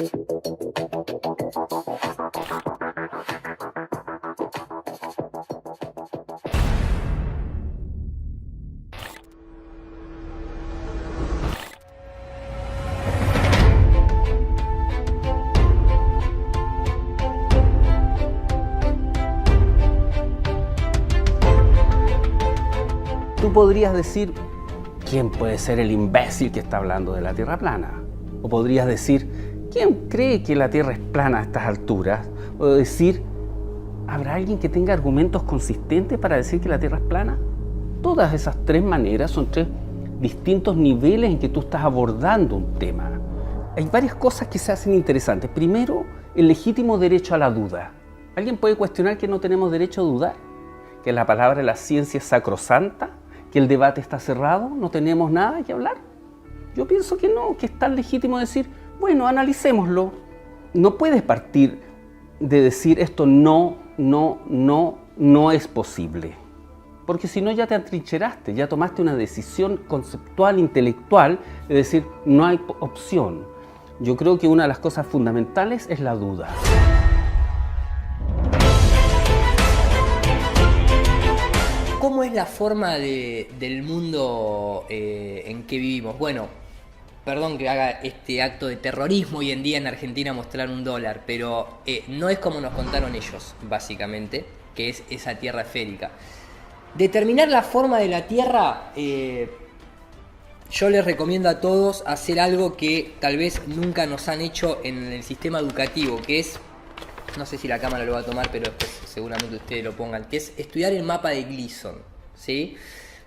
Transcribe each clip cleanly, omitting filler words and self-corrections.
Tú podrías decir, ¿quién puede ser el imbécil que está hablando de la Tierra plana? O podrías decir, ¿quién cree que la Tierra es plana a estas alturas? O decir, ¿habrá alguien que tenga argumentos consistentes para decir que la Tierra es plana? Todas esas tres maneras son tres distintos niveles en que tú estás abordando un tema. Hay varias cosas que se hacen interesantes. Primero, el legítimo derecho a la duda. ¿Alguien puede cuestionar que no tenemos derecho a dudar? ¿Que la palabra de la ciencia es sacrosanta? ¿Que el debate está cerrado? ¿No tenemos nada que hablar? Yo pienso que no, que es tan legítimo decir, bueno, analicémoslo. No puedes partir de decir esto no es posible. Porque si no ya te atrincheraste, ya tomaste una decisión conceptual, intelectual, de decir no hay opción. Yo creo que una de las cosas fundamentales es la duda. ¿Cómo es la forma del mundo en que vivimos? Bueno, perdón que haga este acto de terrorismo hoy en día en Argentina mostrar $1, pero no es como nos contaron ellos, básicamente, que es esa tierra esférica. Determinar la forma de la Tierra, yo les recomiendo a todos hacer algo que tal vez nunca nos han hecho en el sistema educativo, que es, no sé si la cámara lo va a tomar, pero después seguramente ustedes lo pongan, que es estudiar el mapa de Gleason, ¿sí?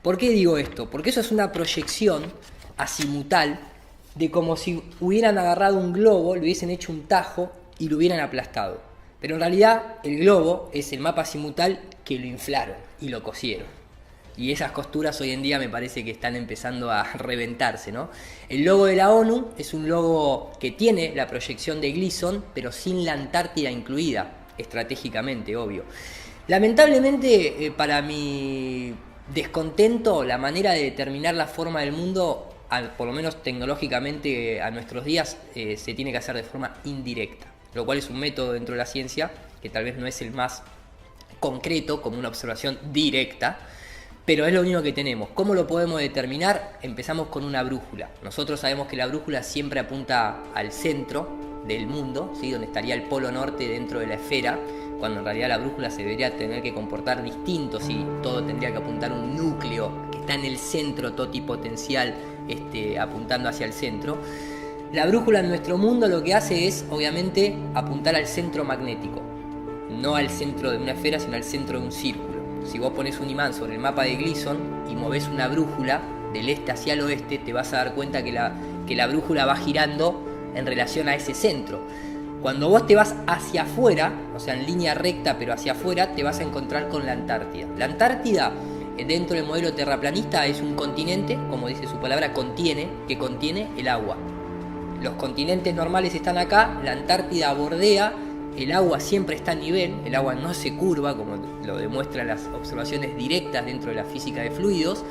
¿Por qué digo esto? Porque eso es una proyección azimutal de como si hubieran agarrado un globo, le hubiesen hecho un tajo y lo hubieran aplastado. Pero en realidad el globo es el mapa azimutal que lo inflaron y lo cosieron. Y esas costuras hoy en día me parece que están empezando a reventarse, ¿no? El logo de la ONU es un logo que tiene la proyección de Gleason, pero sin la Antártida incluida, estratégicamente, obvio. Lamentablemente, para mi descontento, la manera de determinar la forma del mundo, por lo menos tecnológicamente a nuestros días, se tiene que hacer de forma indirecta, lo cual es un método dentro de la ciencia que tal vez no es el más concreto, como una observación directa, pero es lo único que tenemos. ¿Cómo lo podemos determinar? Empezamos con una brújula. Nosotros sabemos que la brújula siempre apunta al centro del mundo, ¿sí? Donde estaría el polo norte dentro de la esfera, cuando en realidad la brújula se debería tener que comportar distinto, si todo tendría que apuntar a un núcleo que está en el centro totipotencial, apuntando hacia el centro. La brújula en nuestro mundo lo que hace es, obviamente, apuntar al centro magnético, no al centro de una esfera, sino al centro de un círculo. Si vos pones un imán sobre el mapa de Gleason y movés una brújula del este hacia el oeste, te vas a dar cuenta que la brújula va girando en relación a ese centro. Cuando vos te vas hacia afuera, o sea, en línea recta pero hacia afuera, te vas a encontrar con la Antártida. La Antártida, dentro del modelo terraplanista, es un continente, como dice su palabra, que contiene el agua. Los continentes normales están acá, la Antártida bordea. El agua siempre está a nivel, el agua no se curva, como lo demuestran las observaciones directas dentro de la física de fluidos.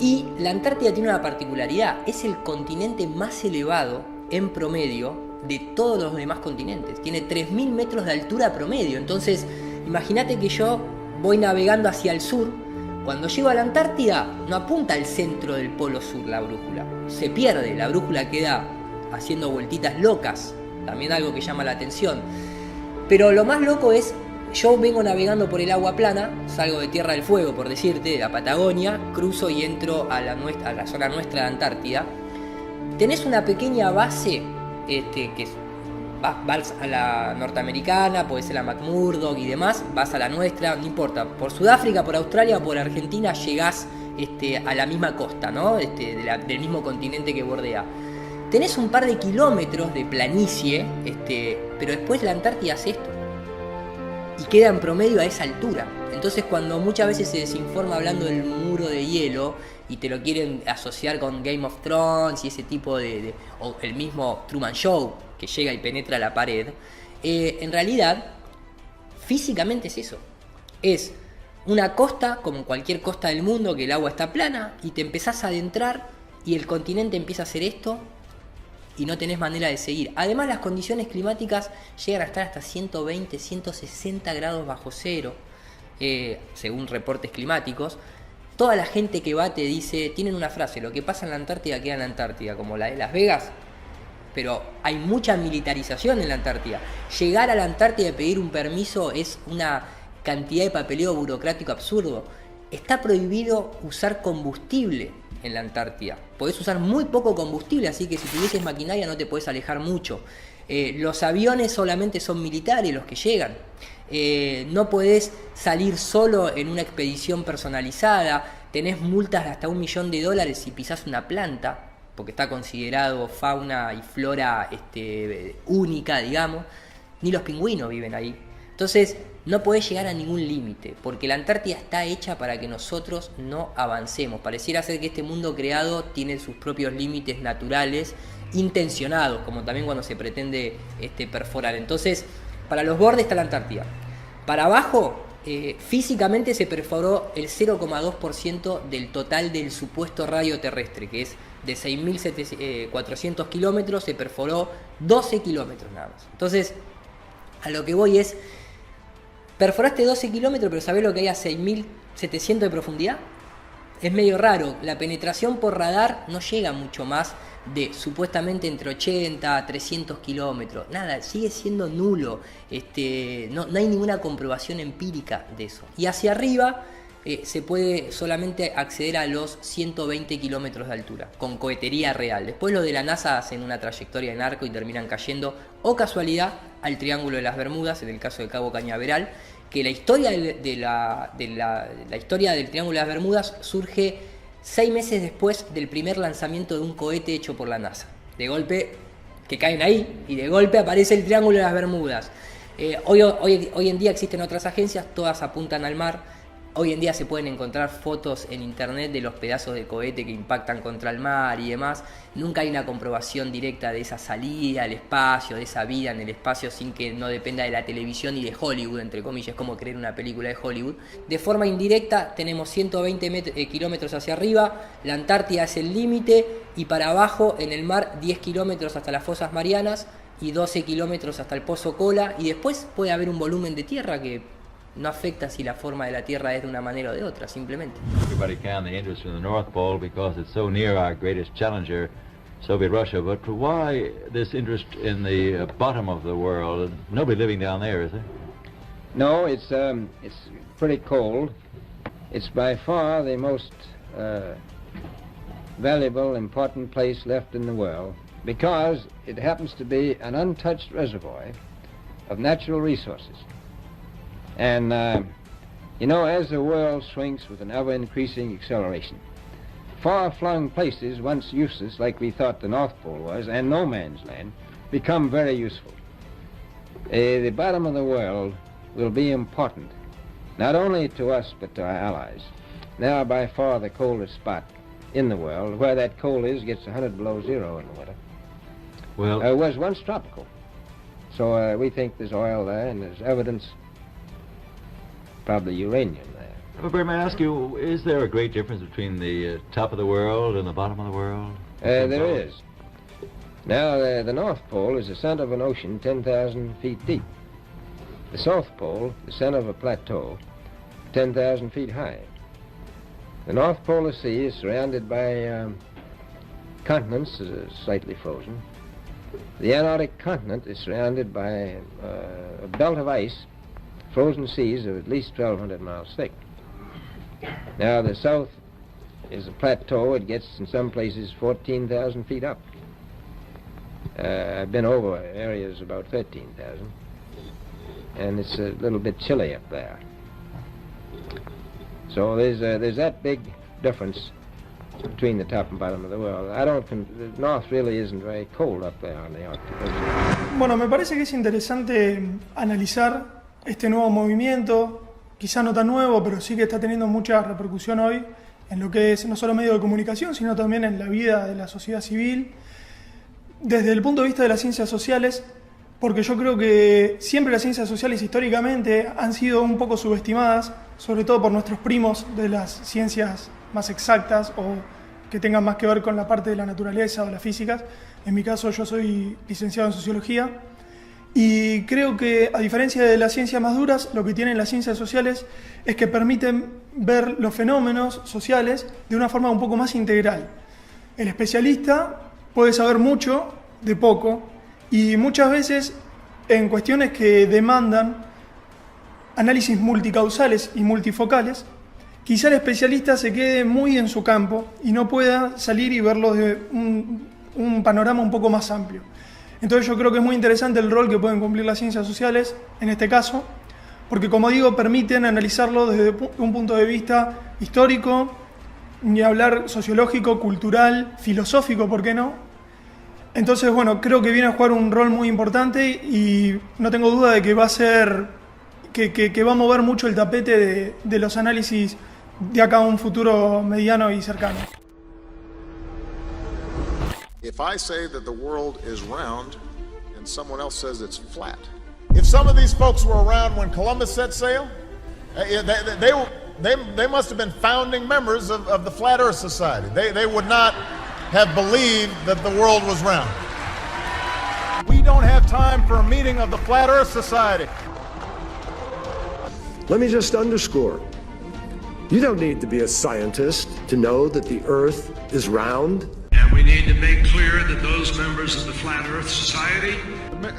Y la Antártida tiene una particularidad, es el continente más elevado en promedio de todos los demás continentes. Tiene 3.000 metros de altura promedio, entonces imagínate que yo voy navegando hacia el sur. Cuando llego a la Antártida no apunta al centro del polo sur la brújula, se pierde, la brújula queda haciendo vueltitas locas, también algo que llama la atención. Pero lo más loco es, yo vengo navegando por el agua plana, salgo de Tierra del Fuego, por decirte, de la Patagonia, cruzo y entro a la zona nuestra de Antártida. Tenés una pequeña base, que vas a la norteamericana, puede ser la McMurdo y demás, vas a la nuestra, no importa, por Sudáfrica, por Australia o por Argentina llegás a la misma costa, ¿no? Del mismo continente que bordea. Tenés un par de kilómetros de planicie, pero después la Antártida hace esto. Y queda en promedio a esa altura. Entonces cuando muchas veces se desinforma hablando del muro de hielo y te lo quieren asociar con Game of Thrones y ese tipo o el mismo Truman Show que llega y penetra la pared, en realidad físicamente es eso. Es una costa como cualquier costa del mundo que el agua está plana y te empezás a adentrar y el continente empieza a hacer esto. y no tenés manera de seguir. Además, las condiciones climáticas llegan a estar hasta 120, 160 grados bajo cero, según reportes climáticos. Toda la gente que va te dice, tienen una frase: lo que pasa en la Antártida queda en la Antártida, como la de Las Vegas. Pero hay mucha militarización en la Antártida. Llegar a la Antártida y pedir un permiso es una cantidad de papeleo burocrático absurdo. Está prohibido usar combustible en la Antártida. Podés usar muy poco combustible, así que si tuvieses maquinaria no te podés alejar mucho. Los aviones solamente son militares los que llegan. No podés salir solo en una expedición personalizada. Tenés multas de hasta $1 millón si pisás una planta, porque está considerado fauna y flora única, digamos. Ni los pingüinos viven ahí. Entonces no podés llegar a ningún límite, porque la Antártida está hecha para que nosotros no avancemos. Pareciera ser que este mundo creado tiene sus propios límites naturales, intencionados, como también cuando se pretende perforar. Entonces, para los bordes está la Antártida. Para abajo, físicamente se perforó el 0,2% del total del supuesto radio terrestre, que es de 6.400 kilómetros, se perforó 12 kilómetros nada más. Entonces, a lo que voy es, perforaste 12 kilómetros, pero ¿sabés lo que hay a 6.700 de profundidad? Es medio raro. La penetración por radar no llega mucho más de supuestamente entre 80 a 300 kilómetros. Nada, sigue siendo nulo. No hay ninguna comprobación empírica de eso. Y hacia arriba se puede solamente acceder a los 120 kilómetros de altura, con cohetería real. Después los de la NASA hacen una trayectoria en arco y terminan cayendo, o casualidad, al Triángulo de las Bermudas, en el caso de Cabo Cañaveral, que la historia la historia del Triángulo de las Bermudas surge 6 meses después del primer lanzamiento de un cohete hecho por la NASA. De golpe, que caen ahí, y de golpe aparece el Triángulo de las Bermudas. Hoy en día existen otras agencias, todas apuntan al mar. Hoy en día se pueden encontrar fotos en internet de los pedazos de cohete que impactan contra el mar y demás. Nunca hay una comprobación directa de esa salida al espacio, de esa vida en el espacio, sin que no dependa de la televisión y de Hollywood, entre comillas, como creer una película de Hollywood. De forma indirecta tenemos 120 kilómetros hacia arriba, la Antártida es el límite, y para abajo en el mar 10 kilómetros hasta las fosas marianas y 12 kilómetros hasta el Pozo Kola, y después puede haber un volumen de tierra que no afecta si la forma de la Tierra es de una manera o de otra, simplemente. Everybody can the interest in the North Pole because it's so near our greatest challenger, Soviet Russia. But why this interest in the bottom of the world? Nobody living down there, is there? No, it's pretty cold. It's by far the most valuable, important place left in the world because it happens to be an untouched reservoir of natural resources. And, as the world shrinks with an ever-increasing acceleration, far-flung places once useless, like we thought the North Pole was, and no man's land, become very useful. The bottom of the world will be important, not only to us, but to our allies. Now, by far the coldest spot in the world, where that cold is, gets 100 below zero in the winter. Well, was once tropical. So we think there's oil there, and there's evidence probably uranium there. But may I ask you, is there a great difference between the top of the world and the bottom of the world? There is. Now, the North Pole is the center of an ocean 10,000 feet deep. The South Pole, the center of a plateau 10,000 feet high. The North Polar Sea is surrounded by continents slightly frozen. The Antarctic continent is surrounded by a belt of ice, frozen seas of at least 1,200 miles thick. Now, the south is a plateau. It gets, in some places, 14,000 feet up. I've been over areas about 13,000. And it's a little bit chilly up there. So there's that big difference between the top and bottom of the world. The north really isn't very cold up there on the Arctic Ocean. Bueno, me parece que es interesante analizar este nuevo movimiento, quizá no tan nuevo, pero sí que está teniendo mucha repercusión hoy en lo que es no solo medio de comunicación, sino también en la vida de la sociedad civil, desde el punto de vista de las ciencias sociales, porque yo creo que siempre las ciencias sociales históricamente han sido un poco subestimadas, sobre todo por nuestros primos de las ciencias más exactas o que tengan más que ver con la parte de la naturaleza o las físicas. En mi caso yo soy licenciado en sociología y creo que a diferencia de las ciencias más duras, lo que tienen las ciencias sociales es que permiten ver los fenómenos sociales de una forma un poco más integral. El especialista puede saber mucho de poco y muchas veces en cuestiones que demandan análisis multicausales y multifocales, quizá el especialista se quede muy en su campo y no pueda salir y verlo de un panorama un poco más amplio. Entonces yo creo que es muy interesante el rol que pueden cumplir las ciencias sociales en este caso, porque como digo, permiten analizarlo desde un punto de vista histórico, ni hablar sociológico, cultural, filosófico, ¿por qué no? Entonces, bueno, creo que viene a jugar un rol muy importante y no tengo duda de que va a ser, que va a mover mucho el tapete de los análisis de acá a un futuro mediano y cercano. If I say that the world is round and someone else says it's flat. If some of these folks were around when Columbus set sail, they must have been founding members of the Flat Earth Society. They would not have believed that the world was round. We don't have time for a meeting of the Flat Earth Society. Let me just underscore. You don't need to be a scientist to know that the Earth is round. And we need to make clear that those members of the Flat Earth Society,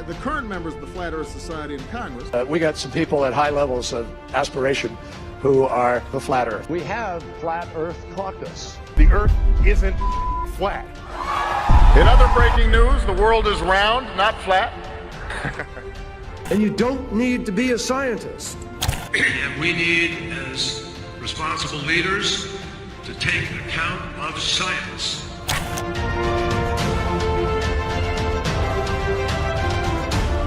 The current members of the Flat Earth Society in Congress. We got some people at high levels of aspiration who are the Flat Earth. We have Flat Earth Caucus. The Earth isn't flat. In other breaking news, the world is round, not flat. And you don't need to be a scientist. and we need, as responsible leaders, to take account of science.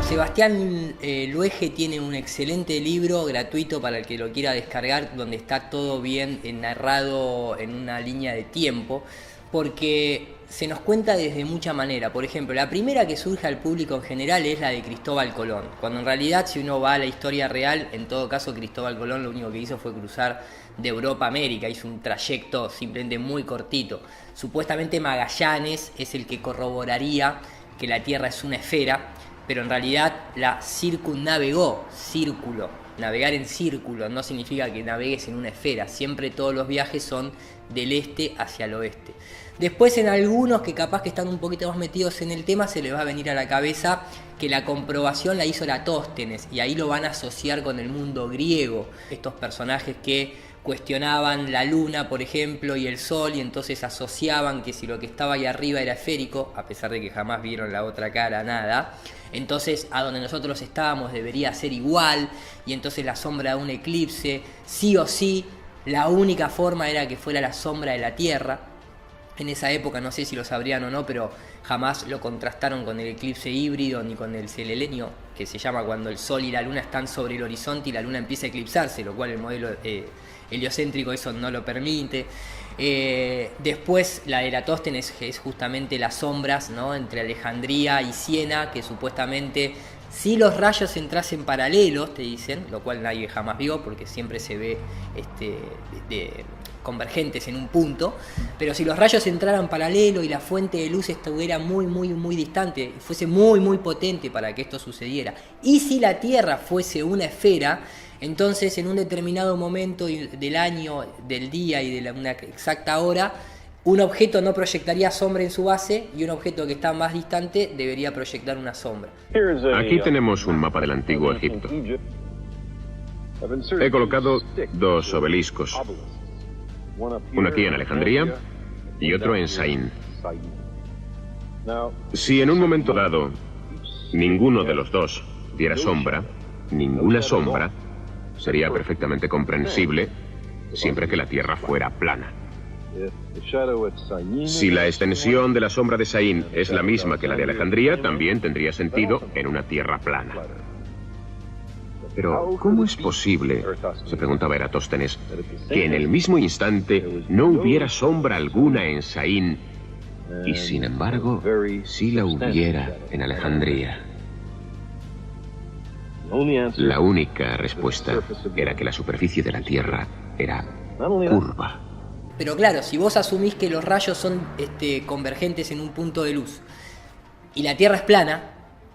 Sebastián Luege tiene un excelente libro gratuito para el que lo quiera descargar, donde está todo bien narrado en una línea de tiempo, porque se nos cuenta desde mucha manera. Por ejemplo, la primera que surge al público en general es la de Cristóbal Colón, cuando en realidad, si uno va a la historia real, en todo caso Cristóbal Colón lo único que hizo fue cruzar de Europa a América, hizo un trayecto simplemente muy cortito. Supuestamente Magallanes es el que corroboraría que la Tierra es una esfera, pero en realidad la circunnavegó, círculo. Navegar en círculo no significa que navegues en una esfera, siempre todos los viajes son del este hacia el oeste. Después, en algunos que capaz que están un poquito más metidos en el tema, se les va a venir a la cabeza que la comprobación la hizo Eratóstenes, y ahí lo van a asociar con el mundo griego, estos personajes que cuestionaban la luna, por ejemplo, y el sol, y entonces asociaban que si lo que estaba ahí arriba era esférico, a pesar de que jamás vieron la otra cara, nada, entonces a donde nosotros estábamos debería ser igual, y entonces la sombra de un eclipse, sí o sí, la única forma era que fuera la sombra de la Tierra. En esa época, no sé si lo sabrían o no, pero jamás lo contrastaron con el eclipse híbrido ni con el selelenio, que se llama cuando el sol y la luna están sobre el horizonte y la luna empieza a eclipsarse, lo cual el modelo heliocéntrico eso no lo permite. Después la de Eratóstenes es justamente las sombras, ¿no?, entre Alejandría y Siena, que supuestamente si los rayos entrasen paralelos, te dicen, lo cual nadie jamás vio porque siempre se ve convergentes en un punto, pero si los rayos entraran paralelo y la fuente de luz estuviera muy distante, fuese muy potente para que esto sucediera, y si la Tierra fuese una esfera, entonces en un determinado momento del año, del día y de una exacta hora, un objeto no proyectaría sombra en su base y un objeto que está más distante debería proyectar una sombra. Aquí tenemos un mapa del antiguo Egipto. He colocado dos obeliscos, uno aquí en Alejandría y otro en Saín. Si en un momento dado ninguno de los dos diera sombra, ninguna sombra, sería perfectamente comprensible siempre que la Tierra fuera plana. Si la extensión de la sombra de Saín es la misma que la de Alejandría, también tendría sentido en una Tierra plana. Pero, ¿cómo es posible, se preguntaba Eratóstenes, que en el mismo instante no hubiera sombra alguna en Saín y, sin embargo, sí la hubiera en Alejandría? La única respuesta era que la superficie de la Tierra era curva. Pero claro, si vos asumís que los rayos son convergentes en un punto de luz y la Tierra es plana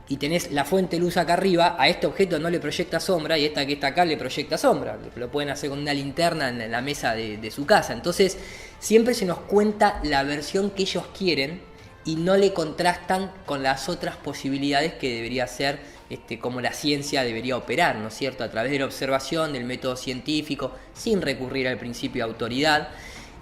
y tenés la fuente de luz acá arriba, a este objeto no le proyecta sombra y esta que está acá le proyecta sombra. Lo pueden hacer con una linterna en la mesa de su casa. Entonces siempre se nos cuenta la versión que ellos quieren y no le contrastan con las otras posibilidades que debería ser como la ciencia debería operar, ¿no es cierto? A través de la observación, del método científico, sin recurrir al principio de autoridad.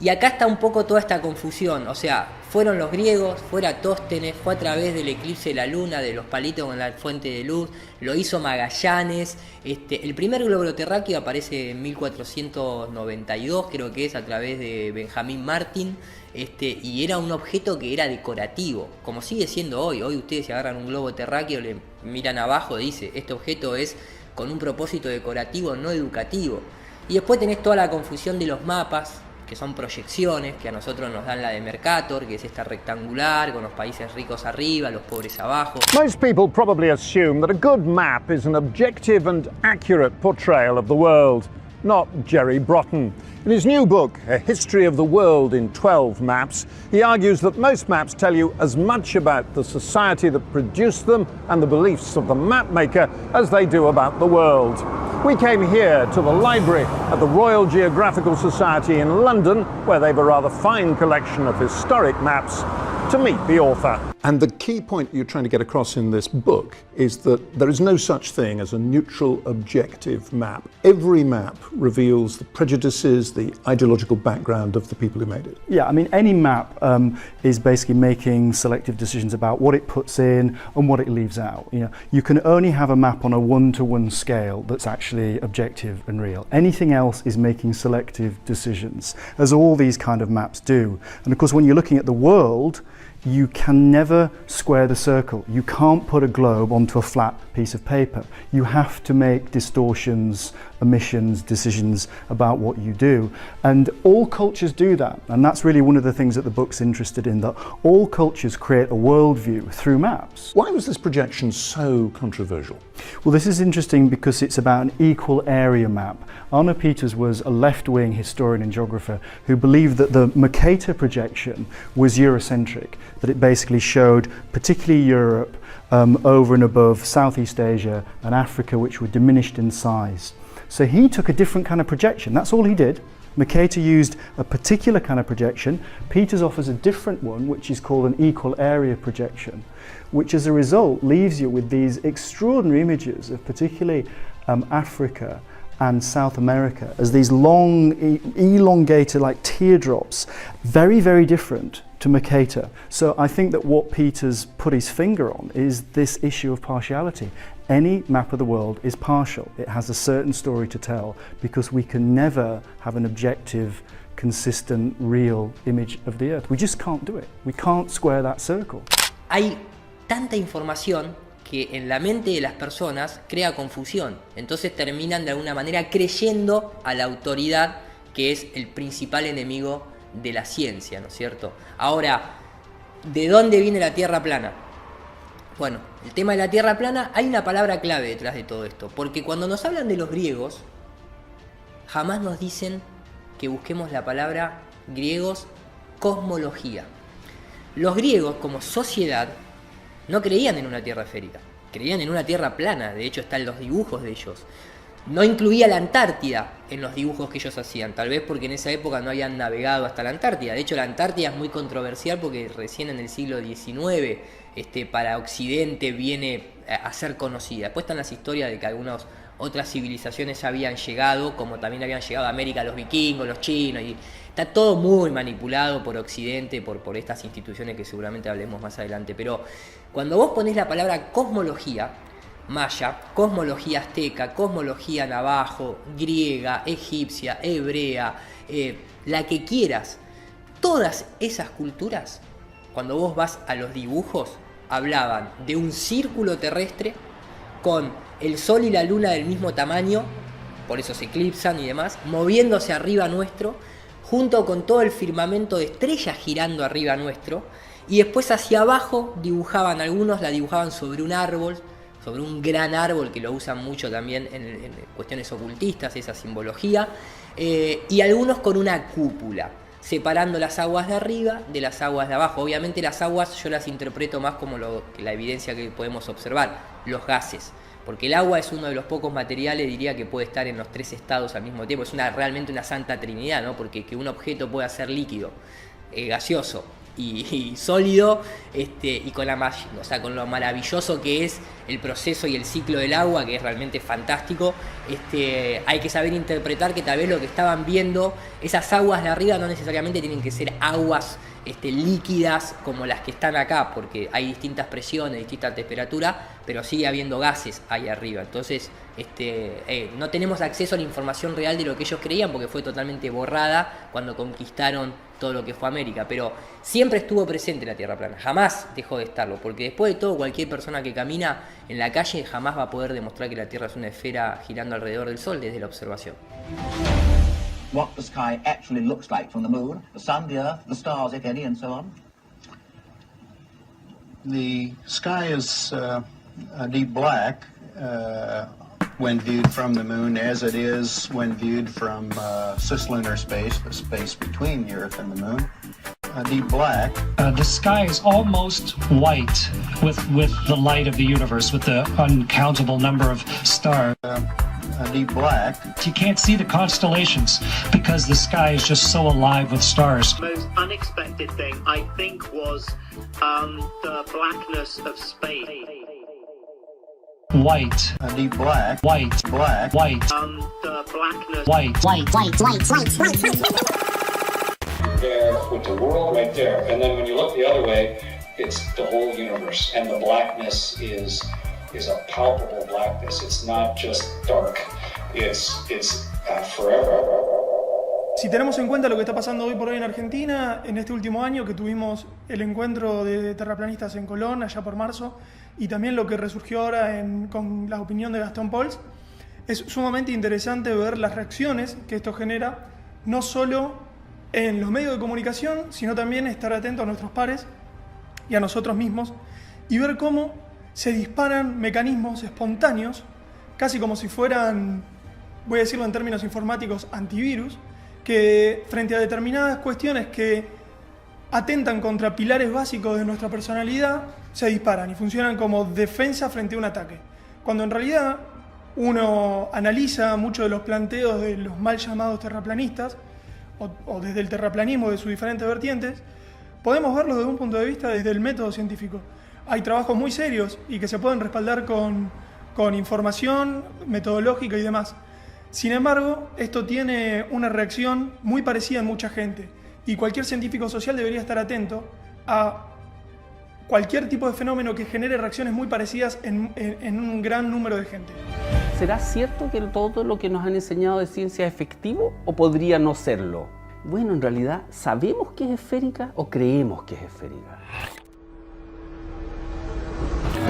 Y acá está un poco toda esta confusión, o sea, fueron los griegos, fue Eratóstenes, fue a través del eclipse de la luna, de los palitos con la fuente de luz, lo hizo Magallanes, el primer globo terráqueo aparece en 1492, creo que es, a través de Benjamin Martin, y era un objeto que era decorativo, como sigue siendo hoy. Hoy ustedes se agarran un globo terráqueo, le miran abajo, dice, este objeto es con un propósito decorativo, no educativo. Y después tenés toda la confusión de los mapas, que son proyecciones, que a nosotros nos dan la de Mercator, que es esta rectangular, con los países ricos arriba, los pobres abajo. Most people probably assume that a good map is an objective and accurate portrayal of the world, not Jerry Broughton. In his new book, A History of the World in 12 Maps, he argues that most maps tell you as much about the society that produced them and the beliefs of the map maker as they do about the world. We came here to the library at the Royal Geographical Society in London, where they've a rather fine collection of historic maps, to meet the author. And the key point you're trying to get across in this book is that there is no such thing as a neutral, objective map. Every map reveals the prejudices, the ideological background of the people who made it. Yeah, I mean, any map is basically making selective decisions about what it puts in and what it leaves out. You know, you can only have a map on a one-to-one scale that's actually objective and real. Anything else is making selective decisions, as all these kind of maps do. And of course, when you're looking at the world, you can never square the circle. You can't put a globe onto a flat piece of paper. You have to make distortions, omissions, decisions about what you do. And all cultures do that. And that's really one of the things that the book's interested in, that all cultures create a worldview through maps. Why was this projection so controversial? Well, this is interesting because it's about an equal area map. Arno Peters was a left-wing historian and geographer who believed that the Mercator projection was Eurocentric, that it basically showed particularly Europe over and above Southeast Asia and Africa, which were diminished in size. So he took a different kind of projection. That's all he did. Mercator used a particular kind of projection. Peters offers a different one, which is called an equal area projection, which as a result leaves you with these extraordinary images of particularly Africa and South America as these long, elongated like teardrops, very, very different to Mercator. So I think that what Peters put his finger on is this issue of partiality. Any map of the world is partial. It has a certain story to tell because we can never have an objective, consistent, real image of the Earth. We just can't do it. We can't square that circle. Hay tanta información que en la mente de las personas crea confusión. Entonces terminan de alguna manera creyendo a la autoridad, que es el principal enemigo de la ciencia, ¿no es cierto? Ahora, ¿de dónde viene la Tierra plana? Bueno, el tema de la Tierra plana, hay una palabra clave detrás de todo esto, porque cuando nos hablan de los griegos, jamás nos dicen que busquemos la palabra griegos cosmología. Los griegos, como sociedad, no creían en una tierra esférica, creían en una tierra plana. De hecho, están los dibujos de ellos. No incluía la Antártida en los dibujos que ellos hacían, tal vez porque en esa época no habían navegado hasta la Antártida. De hecho, la Antártida es muy controversial porque recién en el siglo XIX para Occidente viene a ser conocida. Después están las historias de que algunas otras civilizaciones habían llegado, como también habían llegado a América los vikingos, los chinos, y está todo muy manipulado por Occidente, por estas instituciones que seguramente hablemos más adelante. Pero cuando vos ponés la palabra cosmología maya, cosmología azteca, cosmología navajo, griega, egipcia, hebrea, la que quieras, todas esas culturas, cuando vos vas a los dibujos, hablaban de un círculo terrestre con el sol y la luna del mismo tamaño, por eso se eclipsan y demás, moviéndose arriba nuestro, junto con todo el firmamento de estrellas girando arriba nuestro, y después hacia abajo dibujaban, algunos la dibujaban sobre un árbol, sobre un gran árbol, que lo usan mucho también en cuestiones ocultistas, esa simbología, y algunos con una cúpula. separando las aguas de arriba de las aguas de abajo. Obviamente las aguas yo las interpreto más como la evidencia que podemos observar, los gases. Porque el agua es uno de los pocos materiales, diría, que puede estar en los 3 estados al mismo tiempo. Es realmente una santa trinidad, ¿no? Porque que un objeto pueda ser líquido, gaseoso y sólido, y con lo maravilloso que es el proceso y el ciclo del agua, que es realmente fantástico, hay que saber interpretar que tal vez lo que estaban viendo, esas aguas de arriba no necesariamente tienen que ser aguas líquidas como las que están acá, porque hay distintas presiones, distintas temperaturas, pero sigue habiendo gases ahí arriba. Entonces no tenemos acceso a la información real de lo que ellos creían, porque fue totalmente borrada cuando conquistaron todo lo que fue América, pero siempre estuvo presente la Tierra plana, jamás dejó de estarlo, porque después de todo cualquier persona que camina en la calle jamás va a poder demostrar que la Tierra es una esfera girando alrededor del Sol desde la observación. What the sky actually looks like from the moon, the sun, the earth, the stars, if any, and so on? The sky is a deep black when viewed from the moon, as it is when viewed from cislunar space, the space between the Earth and the moon. Deep black. The sky is almost white with the light of the universe, with the uncountable number of stars. Deep black. You can't see the constellations because the sky is just so alive with stars. The most unexpected thing, I think, was the blackness of space. White. Deep black. White. Black. White. The blackness. White. White. There with the world right there, and then when you look the other way, it's the whole universe, and the blackness is a palpable blackness. It's not just dark. It's forever. Si tenemos en cuenta lo que está pasando hoy por hoy en Argentina, en este último año que tuvimos el encuentro de terraplanistas en Colón, allá por marzo, y también lo que resurgió ahora con la opinión de Gastón Pauls, es sumamente interesante ver las reacciones que esto genera, no solo en los medios de comunicación, sino también estar atentos a nuestros pares y a nosotros mismos, y ver cómo se disparan mecanismos espontáneos, casi como si fueran, voy a decirlo en términos informáticos, antivirus, que frente a determinadas cuestiones que atentan contra pilares básicos de nuestra personalidad, se disparan y funcionan como defensa frente a un ataque. Cuando en realidad uno analiza muchos de los planteos de los mal llamados terraplanistas, o desde el terraplanismo de sus diferentes vertientes, podemos verlos desde un punto de vista desde el método científico. Hay trabajos muy serios y que se pueden respaldar con información metodológica y demás. Sin embargo, esto tiene una reacción muy parecida en mucha gente, y cualquier científico social debería estar atento a cualquier tipo de fenómeno que genere reacciones muy parecidas en un gran número de gente. ¿Será cierto que todo lo que nos han enseñado de ciencia es efectivo o podría no serlo? Bueno, en realidad, ¿sabemos que es esférica o creemos que es esférica?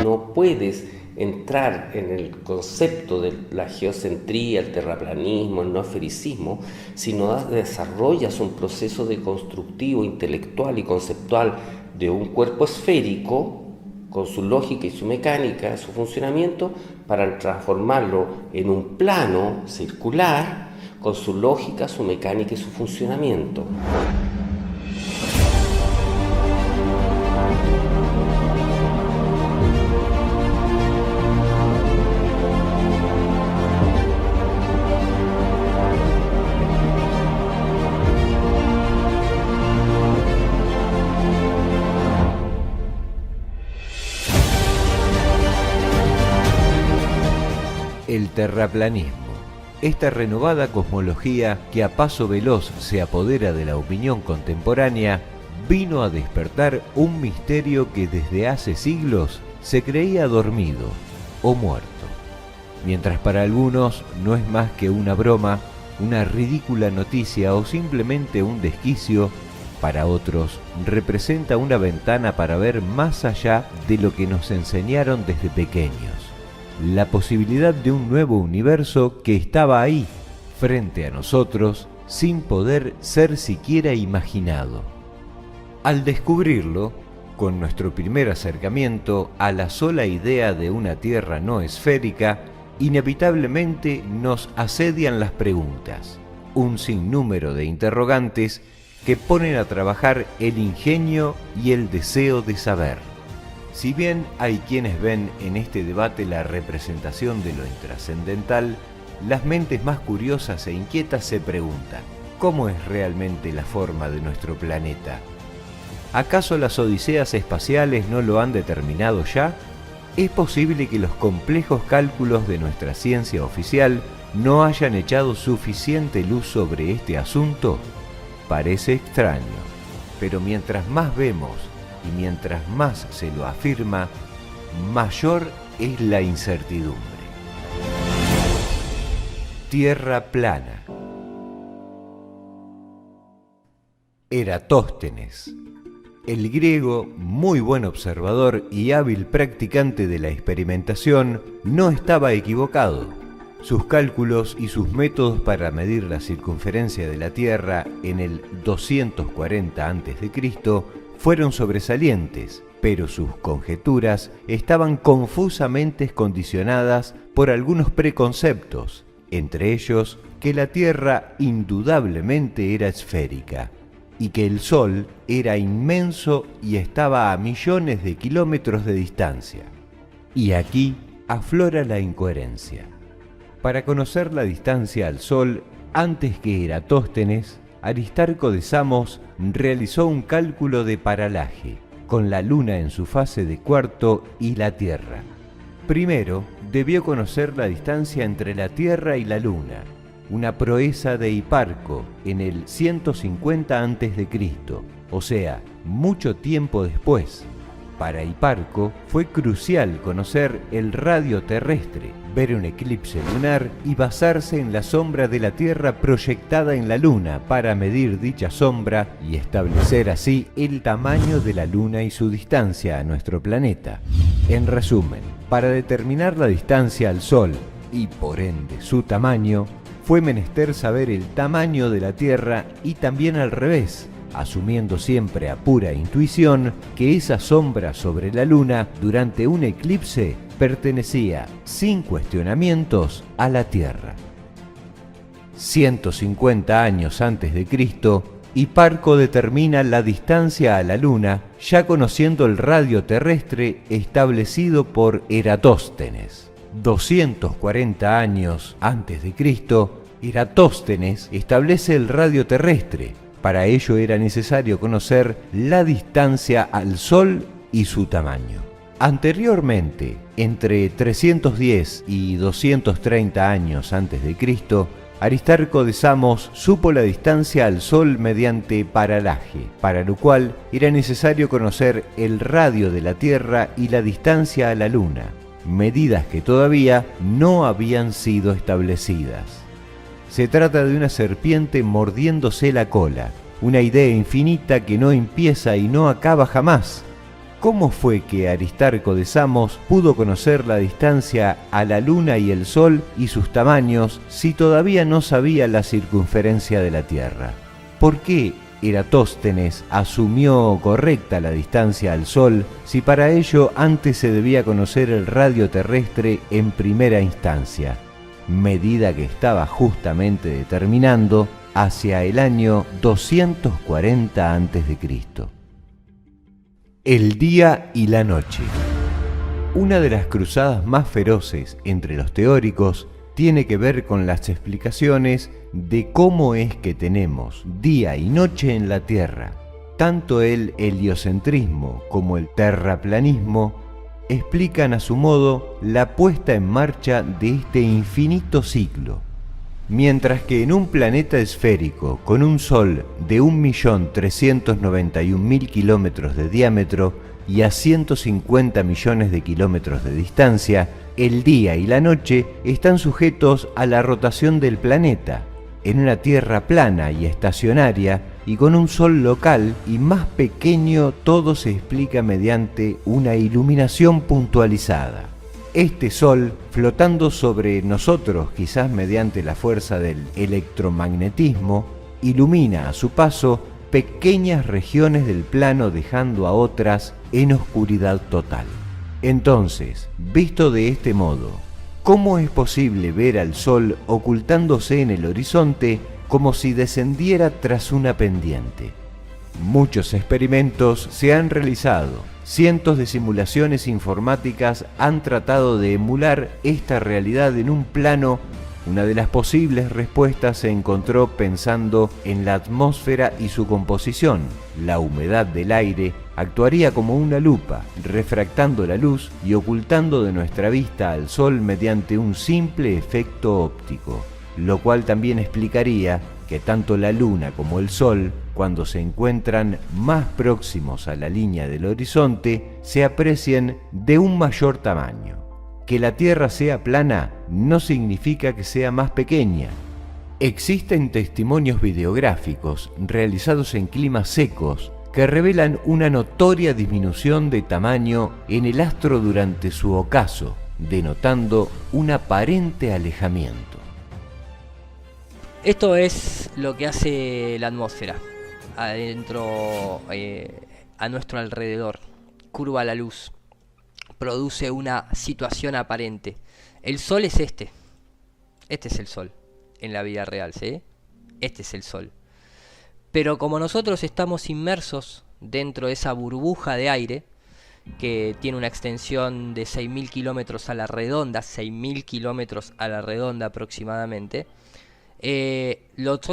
No puedes entrar en el concepto de la geocentría, el terraplanismo, el no esfericismo, si no desarrollas un proceso deconstructivo, intelectual y conceptual de un cuerpo esférico, con su lógica y su mecánica, su funcionamiento, para transformarlo en un plano circular, con su lógica, su mecánica y su funcionamiento. El terraplanismo, esta renovada cosmología que a paso veloz se apodera de la opinión contemporánea, vino a despertar un misterio que desde hace siglos se creía dormido o muerto. Mientras para algunos no es más que una broma, una ridícula noticia o simplemente un desquicio, para otros representa una ventana para ver más allá de lo que nos enseñaron desde pequeños. La posibilidad de un nuevo universo que estaba ahí, frente a nosotros, sin poder ser siquiera imaginado. Al descubrirlo, con nuestro primer acercamiento a la sola idea de una Tierra no esférica, inevitablemente nos asedian las preguntas, un sinnúmero de interrogantes que ponen a trabajar el ingenio y el deseo de saber. Si bien hay quienes ven en este debate la representación de lo intrascendental, las mentes más curiosas e inquietas se preguntan: ¿cómo es realmente la forma de nuestro planeta? ¿Acaso las odiseas espaciales no lo han determinado ya? ¿Es posible que los complejos cálculos de nuestra ciencia oficial no hayan echado suficiente luz sobre este asunto? Parece extraño, pero mientras más vemos y mientras más se lo afirma, mayor es la incertidumbre. Tierra plana. Eratóstenes. El griego, muy buen observador y hábil practicante de la experimentación, no estaba equivocado. Sus cálculos y sus métodos para medir la circunferencia de la Tierra en el 240 a.C. fueron sobresalientes, pero sus conjeturas estaban confusamente condicionadas por algunos preconceptos, entre ellos que la Tierra indudablemente era esférica y que el Sol era inmenso y estaba a millones de kilómetros de distancia. Y aquí aflora la incoherencia. Para conocer la distancia al Sol, antes que Eratóstenes, Aristarco de Samos realizó un cálculo de paralaje, con la Luna en su fase de cuarto y la Tierra. Primero, debió conocer la distancia entre la Tierra y la Luna, una proeza de Hiparco en el 150 a.C., o sea, mucho tiempo después. Para Hiparco fue crucial conocer el radio terrestre, ver un eclipse lunar y basarse en la sombra de la Tierra proyectada en la Luna para medir dicha sombra y establecer así el tamaño de la Luna y su distancia a nuestro planeta. En resumen, para determinar la distancia al Sol y por ende su tamaño, fue menester saber el tamaño de la Tierra y también al revés, asumiendo siempre a pura intuición que esa sombra sobre la Luna durante un eclipse pertenecía, sin cuestionamientos, a la Tierra. 150 años antes de Cristo, Hiparco determina la distancia a la Luna, ya conociendo el radio terrestre establecido por Eratóstenes. 240 años antes de Cristo, Eratóstenes establece el radio terrestre. Para ello era necesario conocer la distancia al Sol y su tamaño. Anteriormente, entre 310 y 230 años antes de Cristo, Aristarco de Samos supo la distancia al Sol mediante paralaje, para lo cual era necesario conocer el radio de la Tierra y la distancia a la Luna, medidas que todavía no habían sido establecidas. Se trata de una serpiente mordiéndose la cola, una idea infinita que no empieza y no acaba jamás. ¿Cómo fue que Aristarco de Samos pudo conocer la distancia a la Luna y el Sol y sus tamaños si todavía no sabía la circunferencia de la Tierra? ¿Por qué Eratóstenes asumió correcta la distancia al Sol si para ello antes se debía conocer el radio terrestre en primera instancia, medida que estaba justamente determinando hacia el año 240 a.C.? El día y la noche. Una de las cruzadas más feroces entre los teóricos tiene que ver con las explicaciones de cómo es que tenemos día y noche en la Tierra. Tanto el heliocentrismo como el terraplanismo explican a su modo la puesta en marcha de este infinito ciclo. Mientras que en un planeta esférico con un Sol de 1.391.000 kilómetros de diámetro y a 150 millones de kilómetros de distancia, el día y la noche están sujetos a la rotación del planeta, en una Tierra plana y estacionaria y con un Sol local y más pequeño, todo se explica mediante una iluminación puntualizada. Este Sol, flotando sobre nosotros quizás mediante la fuerza del electromagnetismo, ilumina a su paso pequeñas regiones del plano dejando a otras en oscuridad total. Entonces, visto de este modo, ¿cómo es posible ver al Sol ocultándose en el horizonte como si descendiera tras una pendiente. Muchos experimentos se han realizado. Cientos de simulaciones informáticas han tratado de emular esta realidad en un plano. Una de las posibles respuestas se encontró pensando en la atmósfera y su composición. La humedad del aire actuaría como una lupa, refractando la luz y ocultando de nuestra vista al Sol mediante un simple efecto óptico, lo cual también explicaría que tanto la Luna como el Sol, cuando se encuentran más próximos a la línea del horizonte, se aprecien de un mayor tamaño. Que la Tierra sea plana no significa que sea más pequeña. Existen testimonios videográficos realizados en climas secos que revelan una notoria disminución de tamaño en el astro durante su ocaso, denotando un aparente alejamiento. Esto es lo que hace la atmósfera, adentro, a nuestro alrededor. Curva la luz, produce una situación aparente. El Sol es este es el Sol, en la vida real, ¿sí? Este es el Sol. Pero como nosotros estamos inmersos dentro de esa burbuja de aire, que tiene una extensión de 6.000 kilómetros a la redonda, 6.000 kilómetros a la redonda aproximadamente,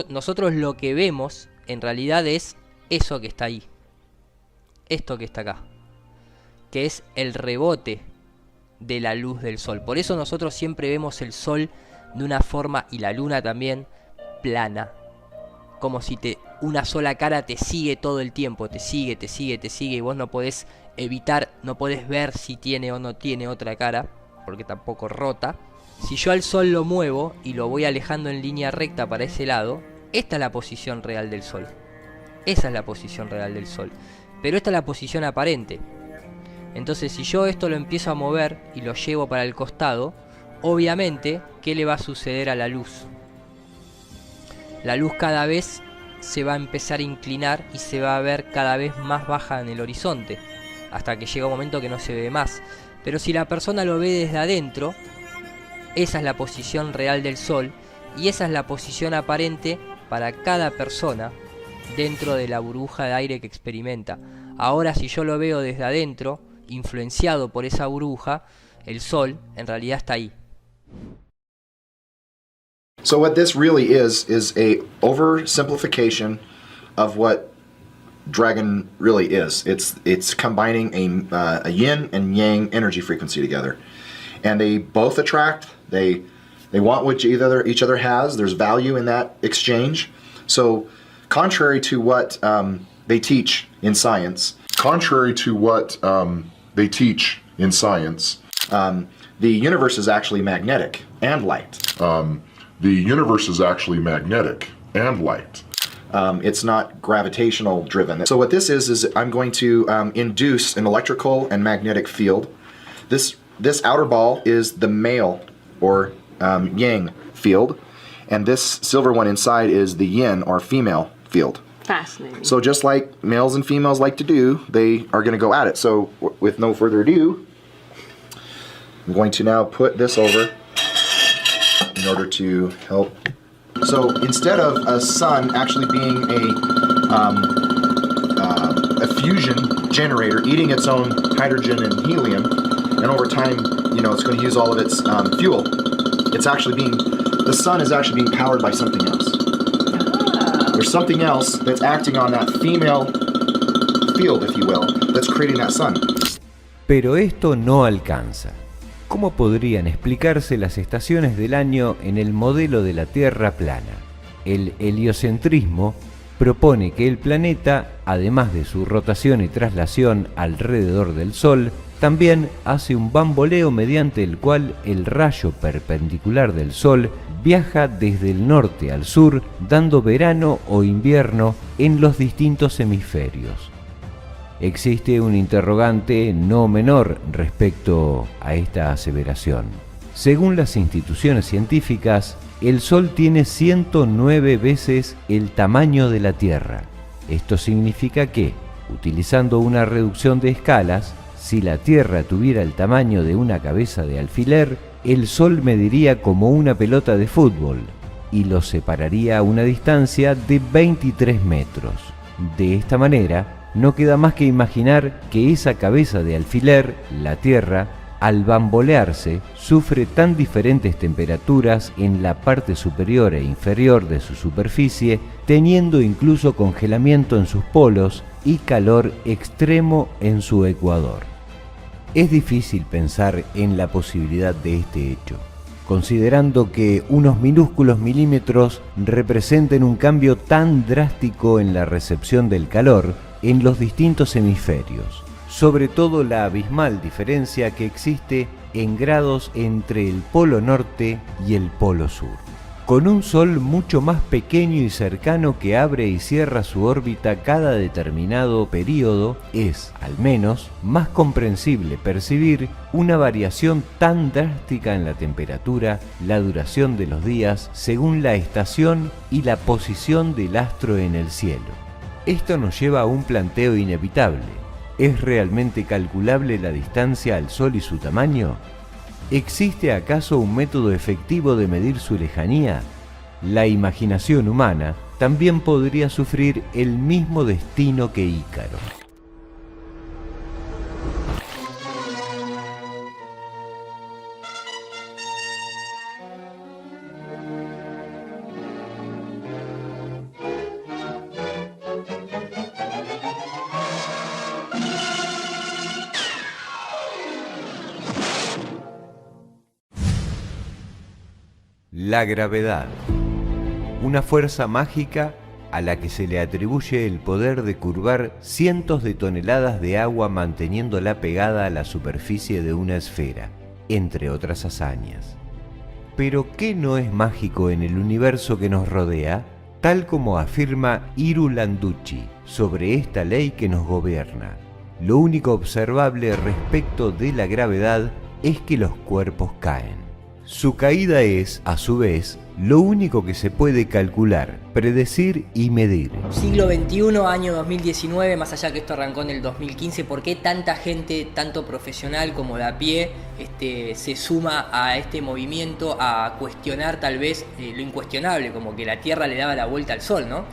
nosotros lo que vemos en realidad es eso que está ahí, esto que está acá, que es el rebote de la luz del Sol. Por eso nosotros siempre vemos el Sol de una forma, y la Luna también, plana, como si una sola cara te sigue todo el tiempo, te sigue, y vos no podés evitar, no podés ver si tiene o no tiene otra cara, porque tampoco rota. Si yo al Sol lo muevo y lo voy alejando en línea recta para ese lado, esta es la posición real del Sol. Esa es la posición real del Sol. Pero esta es la posición aparente. Entonces, si yo esto lo empiezo a mover y lo llevo para el costado, obviamente, ¿qué le va a suceder a la luz? La luz cada vez se va a empezar a inclinar y se va a ver cada vez más baja en el horizonte, hasta que llega un momento que no se ve más. Pero si la persona lo ve desde adentro, esa es la posición real del Sol y esa es la posición aparente para cada persona dentro de la burbuja de aire que experimenta. Ahora, si yo lo veo desde adentro, influenciado por esa burbuja, el Sol en realidad está ahí. So what this really is a oversimplification of what Dragon really is. It's combining a yin and yang energy frequency together, and they both attract. They want what each other has. There's value in that exchange. So, contrary to what they teach in science, the universe is actually magnetic and light. It's not gravitational driven. So what this is I'm going to induce an electrical and magnetic field. This outer ball is the male or yang field, and this silver one inside is the yin or female field. Fascinating. So just like males and females like to do, they are going to go at it. So with no further ado, I'm going to now put this over in order to help. So instead of a sun actually being a fusion generator, eating its own hydrogen and helium, and over time, it's going to use all of its fuel, the sun is actually being powered by something else. There's something else that's acting on that female field, if you will, that's creating that sun. Pero esto no alcanza. ¿Cómo podrían explicarse las estaciones del año en el modelo de la Tierra plana? El heliocentrismo propone que el planeta, además de su rotación y traslación alrededor del Sol, también hace un bamboleo mediante el cual el rayo perpendicular del Sol viaja desde el norte al sur, dando verano o invierno en los distintos hemisferios. Existe un interrogante no menor respecto a esta aseveración. Según las instituciones científicas, el Sol tiene 109 veces el tamaño de la Tierra. Esto significa que, utilizando una reducción de escalas, si la Tierra tuviera el tamaño de una cabeza de alfiler, el Sol mediría como una pelota de fútbol, y los separaría a una distancia de 23 metros. De esta manera, no queda más que imaginar que esa cabeza de alfiler, la Tierra, al bambolearse, sufre tan diferentes temperaturas en la parte superior e inferior de su superficie, teniendo incluso congelamiento en sus polos y calor extremo en su ecuador. Es difícil pensar en la posibilidad de este hecho, considerando que unos minúsculos milímetros representen un cambio tan drástico en la recepción del calor en los distintos hemisferios, sobre todo la abismal diferencia que existe en grados entre el polo norte y el polo sur. Con un Sol mucho más pequeño y cercano que abre y cierra su órbita cada determinado periodo, es, al menos, más comprensible percibir una variación tan drástica en la temperatura, la duración de los días, según la estación y la posición del astro en el cielo. Esto nos lleva a un planteo inevitable. ¿Es realmente calculable la distancia al Sol y su tamaño? ¿Existe acaso un método efectivo de medir su lejanía? La imaginación humana también podría sufrir el mismo destino que Ícaro. La gravedad, una fuerza mágica a la que se le atribuye el poder de curvar cientos de toneladas de agua manteniéndola pegada a la superficie de una esfera, entre otras hazañas. Pero ¿qué no es mágico en el universo que nos rodea? Tal como afirma Iru Landucci sobre esta ley que nos gobierna, lo único observable respecto de la gravedad es que los cuerpos caen. Su caída es, a su vez, lo único que se puede calcular, predecir y medir. Siglo XXI, año 2019, más allá que esto arrancó en el 2015, ¿por qué tanta gente, tanto profesional como de a pie, se suma a este movimiento a cuestionar tal vez lo incuestionable, como que la Tierra le daba la vuelta al Sol, ¿no?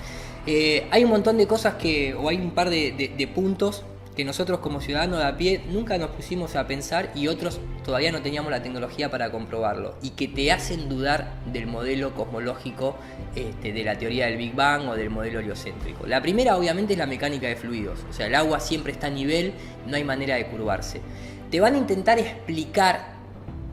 Hay un montón de cosas o hay un par de puntos que nosotros como ciudadanos de a pie nunca nos pusimos a pensar y otros todavía no teníamos la tecnología para comprobarlo y que te hacen dudar del modelo cosmológico de la teoría del Big Bang o del modelo heliocéntrico. La primera obviamente es la mecánica de fluidos, o sea, el agua siempre está a nivel, no hay manera de curvarse. Te van a intentar explicar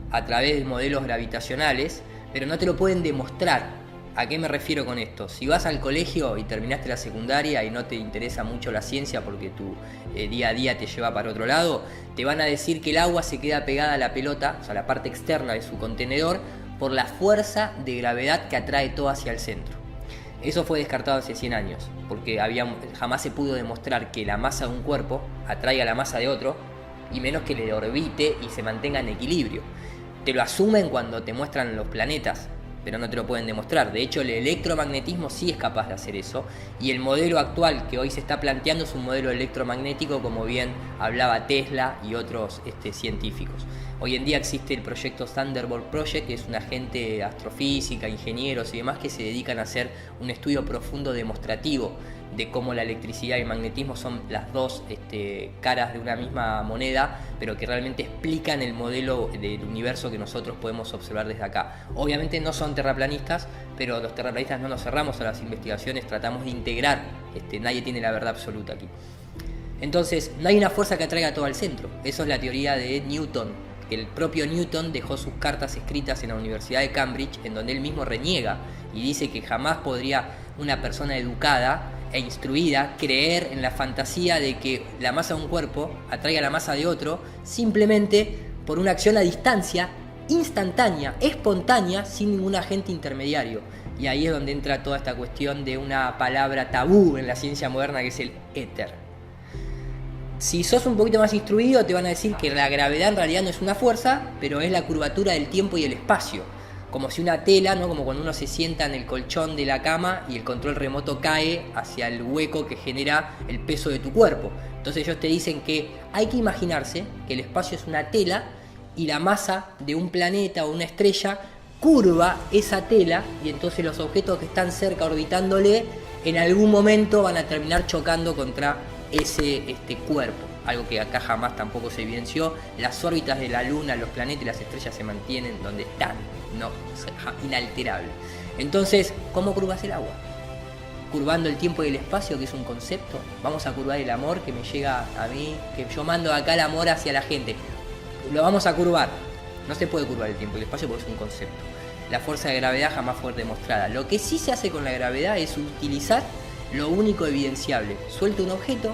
a través de modelos gravitacionales, pero no te lo pueden demostrar. ¿A qué me refiero con esto? Si vas al colegio y terminaste la secundaria y no te interesa mucho la ciencia porque tu día a día te lleva para otro lado, te van a decir que el agua se queda pegada a la pelota, o sea, la parte externa de su contenedor, por la fuerza de gravedad que atrae todo hacia el centro. Eso fue descartado hace 100 años, porque jamás se pudo demostrar que la masa de un cuerpo atraiga la masa de otro, y menos que le orbite y se mantenga en equilibrio. Te lo asumen cuando te muestran los planetas, pero no te lo pueden demostrar. De hecho, el electromagnetismo sí es capaz de hacer eso, y el modelo actual que hoy se está planteando es un modelo electromagnético, como bien hablaba Tesla y otros científicos. Hoy en día existe el proyecto Thunderbolt Project, que es una gente de astrofísica, ingenieros y demás que se dedican a hacer un estudio profundo demostrativo de cómo la electricidad y el magnetismo son las dos caras de una misma moneda, pero que realmente explican el modelo del universo que nosotros podemos observar desde acá. Obviamente no son terraplanistas, pero los terraplanistas no nos cerramos a las investigaciones, tratamos de integrar, nadie tiene la verdad absoluta aquí. Entonces, no hay una fuerza que atraiga todo al centro. Eso es la teoría de Newton. El propio Newton dejó sus cartas escritas en la Universidad de Cambridge, en donde él mismo reniega y dice que jamás podría una persona educada e instruida creer en la fantasía de que la masa de un cuerpo atraiga la masa de otro simplemente por una acción a distancia, instantánea, espontánea, sin ningún agente intermediario. Y ahí es donde entra toda esta cuestión de una palabra tabú en la ciencia moderna, que es el éter. Si sos un poquito más instruido, te van a decir que la gravedad en realidad no es una fuerza, pero es la curvatura del tiempo y el espacio. Como si una tela, ¿no? Como cuando uno se sienta en el colchón de la cama y el control remoto cae hacia el hueco que genera el peso de tu cuerpo. Entonces ellos te dicen que hay que imaginarse que el espacio es una tela y la masa de un planeta o una estrella curva esa tela y entonces los objetos que están cerca orbitándole en algún momento van a terminar chocando contra ese cuerpo. Algo que acá jamás tampoco se evidenció. Las órbitas de la Luna, los planetas y las estrellas se mantienen donde están, no, inalterables. Entonces, ¿cómo curvas el agua? Curvando el tiempo y el espacio, que es un concepto. Vamos a curvar el amor que me llega a mí, que yo mando acá el amor hacia la gente. Lo vamos a curvar. No se puede curvar el tiempo y el espacio porque es un concepto. La fuerza de gravedad jamás fue demostrada. Lo que sí se hace con la gravedad es utilizar lo único evidenciable. Suelta un objeto,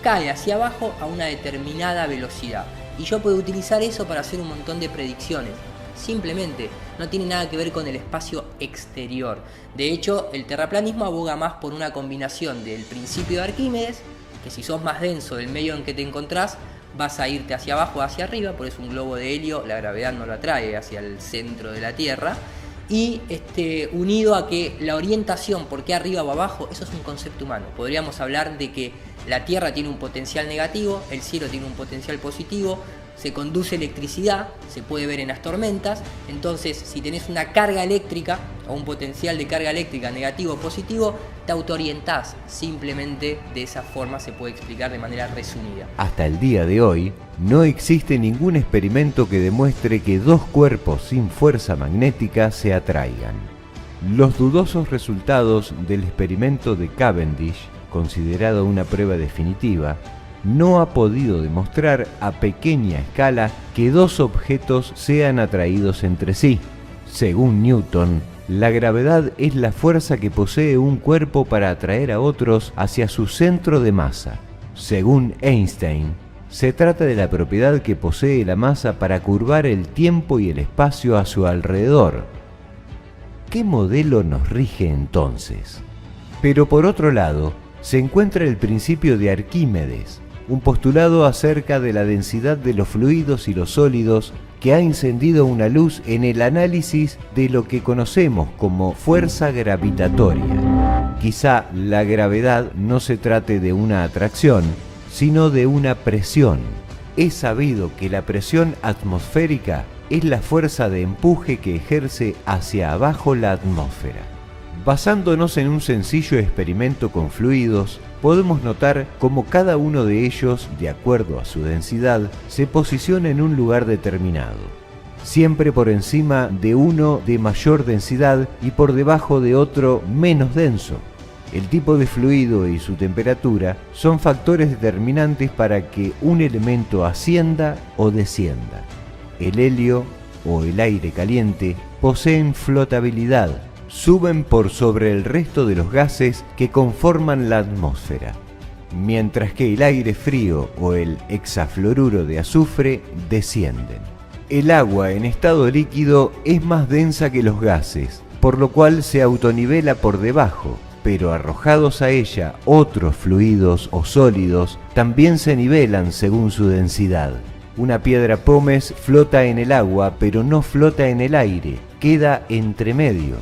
cae hacia abajo a una determinada velocidad. Y yo puedo utilizar eso para hacer un montón de predicciones. Simplemente, no tiene nada que ver con el espacio exterior. De hecho, el terraplanismo aboga más por una combinación del principio de Arquímedes, que si sos más denso del medio en que te encontrás, vas a irte hacia abajo o hacia arriba, por eso un globo de helio, la gravedad no lo atrae hacia el centro de la Tierra. Y unido a que la orientación, por qué arriba o abajo, eso es un concepto humano. Podríamos hablar de que la Tierra tiene un potencial negativo, el cielo tiene un potencial positivo, se conduce electricidad, se puede ver en las tormentas. Entonces, si tenés una carga eléctrica o un potencial de carga eléctrica negativo o positivo, te autoorientás. Simplemente de esa forma se puede explicar de manera resumida. Hasta el día de hoy, no existe ningún experimento que demuestre que dos cuerpos sin fuerza magnética se atraigan. Los dudosos resultados del experimento de Cavendish, considerado una prueba definitiva, no ha podido demostrar a pequeña escala que dos objetos sean atraídos entre sí. Según Newton, la gravedad es la fuerza que posee un cuerpo para atraer a otros hacia su centro de masa. Según Einstein, se trata de la propiedad que posee la masa para curvar el tiempo y el espacio a su alrededor. ¿Qué modelo nos rige entonces? Pero por otro lado, se encuentra el principio de Arquímedes, un postulado acerca de la densidad de los fluidos y los sólidos que ha encendido una luz en el análisis de lo que conocemos como fuerza gravitatoria. Quizá la gravedad no se trate de una atracción, sino de una presión. Es sabido que la presión atmosférica es la fuerza de empuje que ejerce hacia abajo la atmósfera. Basándonos en un sencillo experimento con fluidos, podemos notar cómo cada uno de ellos, de acuerdo a su densidad, se posiciona en un lugar determinado, siempre por encima de uno de mayor densidad y por debajo de otro menos denso. El tipo de fluido y su temperatura son factores determinantes para que un elemento ascienda o descienda. El helio o el aire caliente poseen flotabilidad, suben por sobre el resto de los gases que conforman la atmósfera, mientras que el aire frío o el hexafluoruro de azufre descienden. El agua en estado líquido es más densa que los gases, por lo cual se autonivela por debajo, pero arrojados a ella otros fluidos o sólidos también se nivelan según su densidad. Una piedra pómez flota en el agua, pero no flota en el aire, queda entre medio.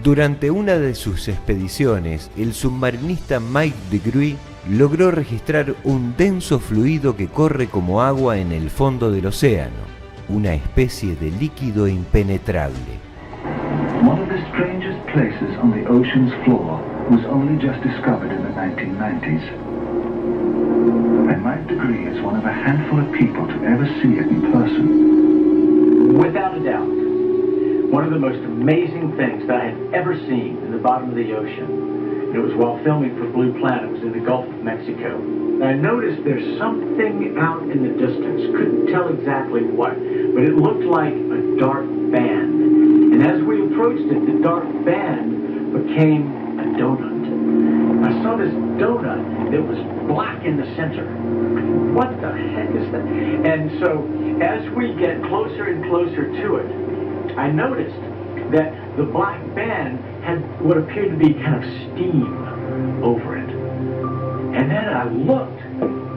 Durante una de sus expediciones, el submarinista Mike DeGruy logró registrar un denso fluido que corre como agua en el fondo del océano, una especie de líquido impenetrable. One of the strangest places on the ocean's floor was only just discovered in the 1990s. And Mike DeGruy is one of a handful of people to ever see it in person. Without a doubt. One of the most amazing things that I had ever seen in the bottom of the ocean. It was while filming for Blue Planet. It was in the Gulf of Mexico. And I noticed there's something out in the distance. Couldn't tell exactly what, but it looked like a dark band. And as we approached it, the dark band became a donut. I saw this donut that was black in the center. What the heck is that? And so as we get closer and closer to it, I noticed that the black band had what appeared to be kind of steam over it. And then I looked,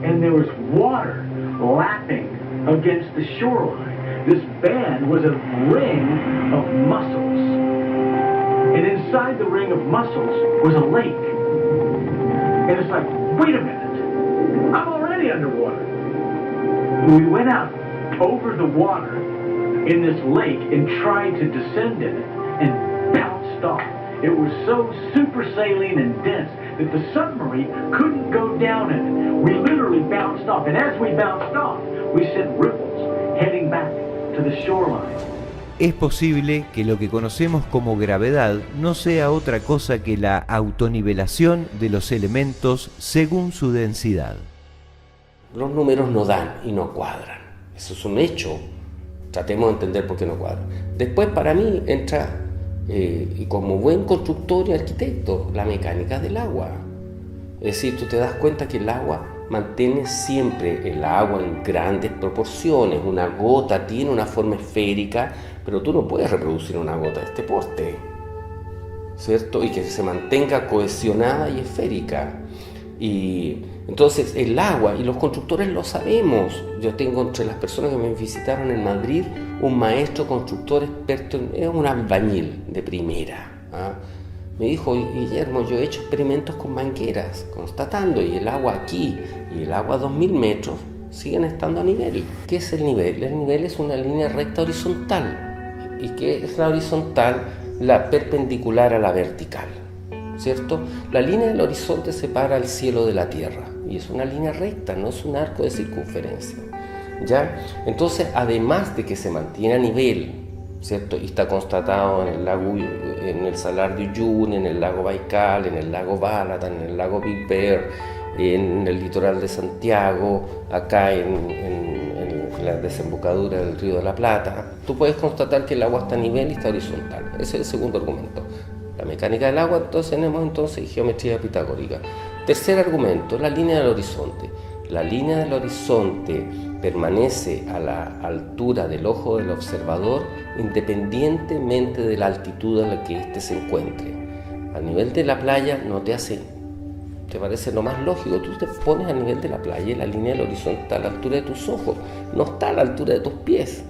and there was water lapping against the shoreline. This band was a ring of mussels. And inside the ring of mussels was a lake. And it's like, wait a minute, I'm already underwater. We went out over the water, in this lake and tried to descend in it and bounced off. It was so super saline and dense that the submarine couldn't go down in it. We literally bounced off, and as we bounced off, we sent ripples heading back to the shoreline. Es posible que lo que conocemos como gravedad no sea otra cosa que la autonivelación de los elementos según su densidad. Los números no dan y no cuadran. Eso es un hecho. Tratemos de entender por qué no cuadran. Después, para mí, entra, y como buen constructor y arquitecto, la mecánica del agua. Es decir, tú te das cuenta que el agua mantiene siempre el agua en grandes proporciones. Una gota tiene una forma esférica, pero tú no puedes reproducir una gota de este porte, ¿cierto? Y que se mantenga cohesionada y esférica. Y entonces el agua, y los constructores lo sabemos. Yo tengo entre las personas que me visitaron en Madrid un maestro constructor experto, es un albañil de primera, ¿ah? Me dijo: Guillermo, yo he hecho experimentos con mangueras, constatando, y el agua aquí y el agua a 2000 metros siguen estando a nivel. ¿Qué es el nivel? El nivel es una línea recta horizontal. ¿Y qué es la horizontal? La perpendicular a la vertical, ¿cierto? La línea del horizonte separa el cielo de la tierra, y es una línea recta, no es un arco de circunferencia, ¿ya? Entonces, además de que se mantiene a nivel, ¿cierto? Y está constatado en el lago, en el Salar de Uyuni, en el lago Baikal, en el lago Balaton, en el lago Big Bear, en el litoral de Santiago, acá en la desembocadura del Río de la Plata. Tú puedes constatar que el agua está a nivel y está horizontal. Ese es el segundo argumento. La mecánica del agua, entonces tenemos geometría pitagórica. Tercer argumento, la línea del horizonte. La línea del horizonte permanece a la altura del ojo del observador independientemente de la altitud a la que éste se encuentre. A nivel de la playa no te parece lo más lógico, tú te pones a nivel de la playa y la línea del horizonte está a la altura de tus ojos, no está a la altura de tus pies.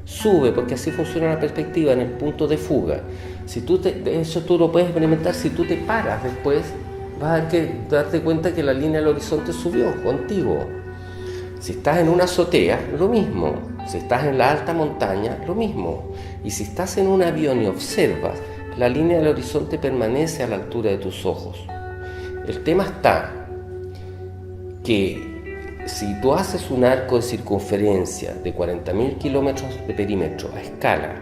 Sube, porque así funciona la perspectiva en el punto de fuga. De hecho, tú lo puedes experimentar si tú te paras después, vas a darte cuenta que la línea del horizonte subió contigo. Si estás en una azotea, lo mismo. Si estás en la alta montaña, lo mismo. Y si estás en un avión y observas, la línea del horizonte permanece a la altura de tus ojos. El tema está que si tú haces un arco de circunferencia de 40.000 kilómetros de perímetro a escala,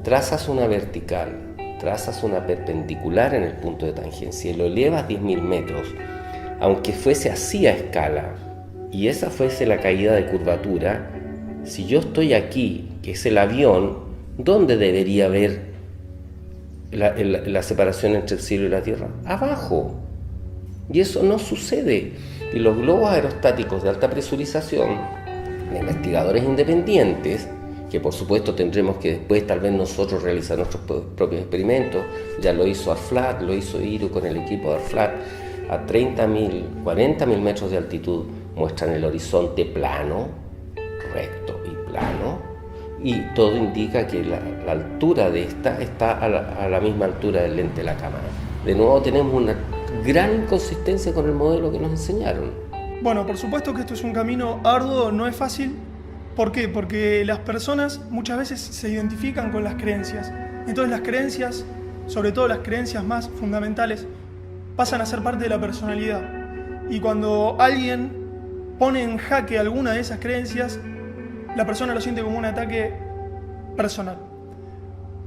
trazas una vertical, trazas una perpendicular en el punto de tangencia y lo elevas 10.000 metros, aunque fuese así a escala, y esa fuese la caída de curvatura, si yo estoy aquí, que es el avión, ¿dónde debería haber la separación entre el cielo y la tierra? Abajo. Y eso no sucede. Y los globos aerostáticos de alta presurización, de investigadores independientes, que por supuesto tendremos que después tal vez nosotros realizar nuestros propios experimentos, ya lo hizo ARFLAT, lo hizo IRU con el equipo de ARFLAT, a 30.000, 40.000 metros de altitud muestran el horizonte plano, recto y plano, y todo indica que la altura de esta está a la misma altura del lente de la cámara. De nuevo tenemos una gran inconsistencia con el modelo que nos enseñaron. Bueno, por supuesto que esto es un camino arduo, no es fácil. ¿Por qué? Porque las personas muchas veces se identifican con las creencias. Entonces las creencias, sobre todo las creencias más fundamentales, pasan a ser parte de la personalidad. Y cuando alguien pone en jaque alguna de esas creencias, la persona lo siente como un ataque personal.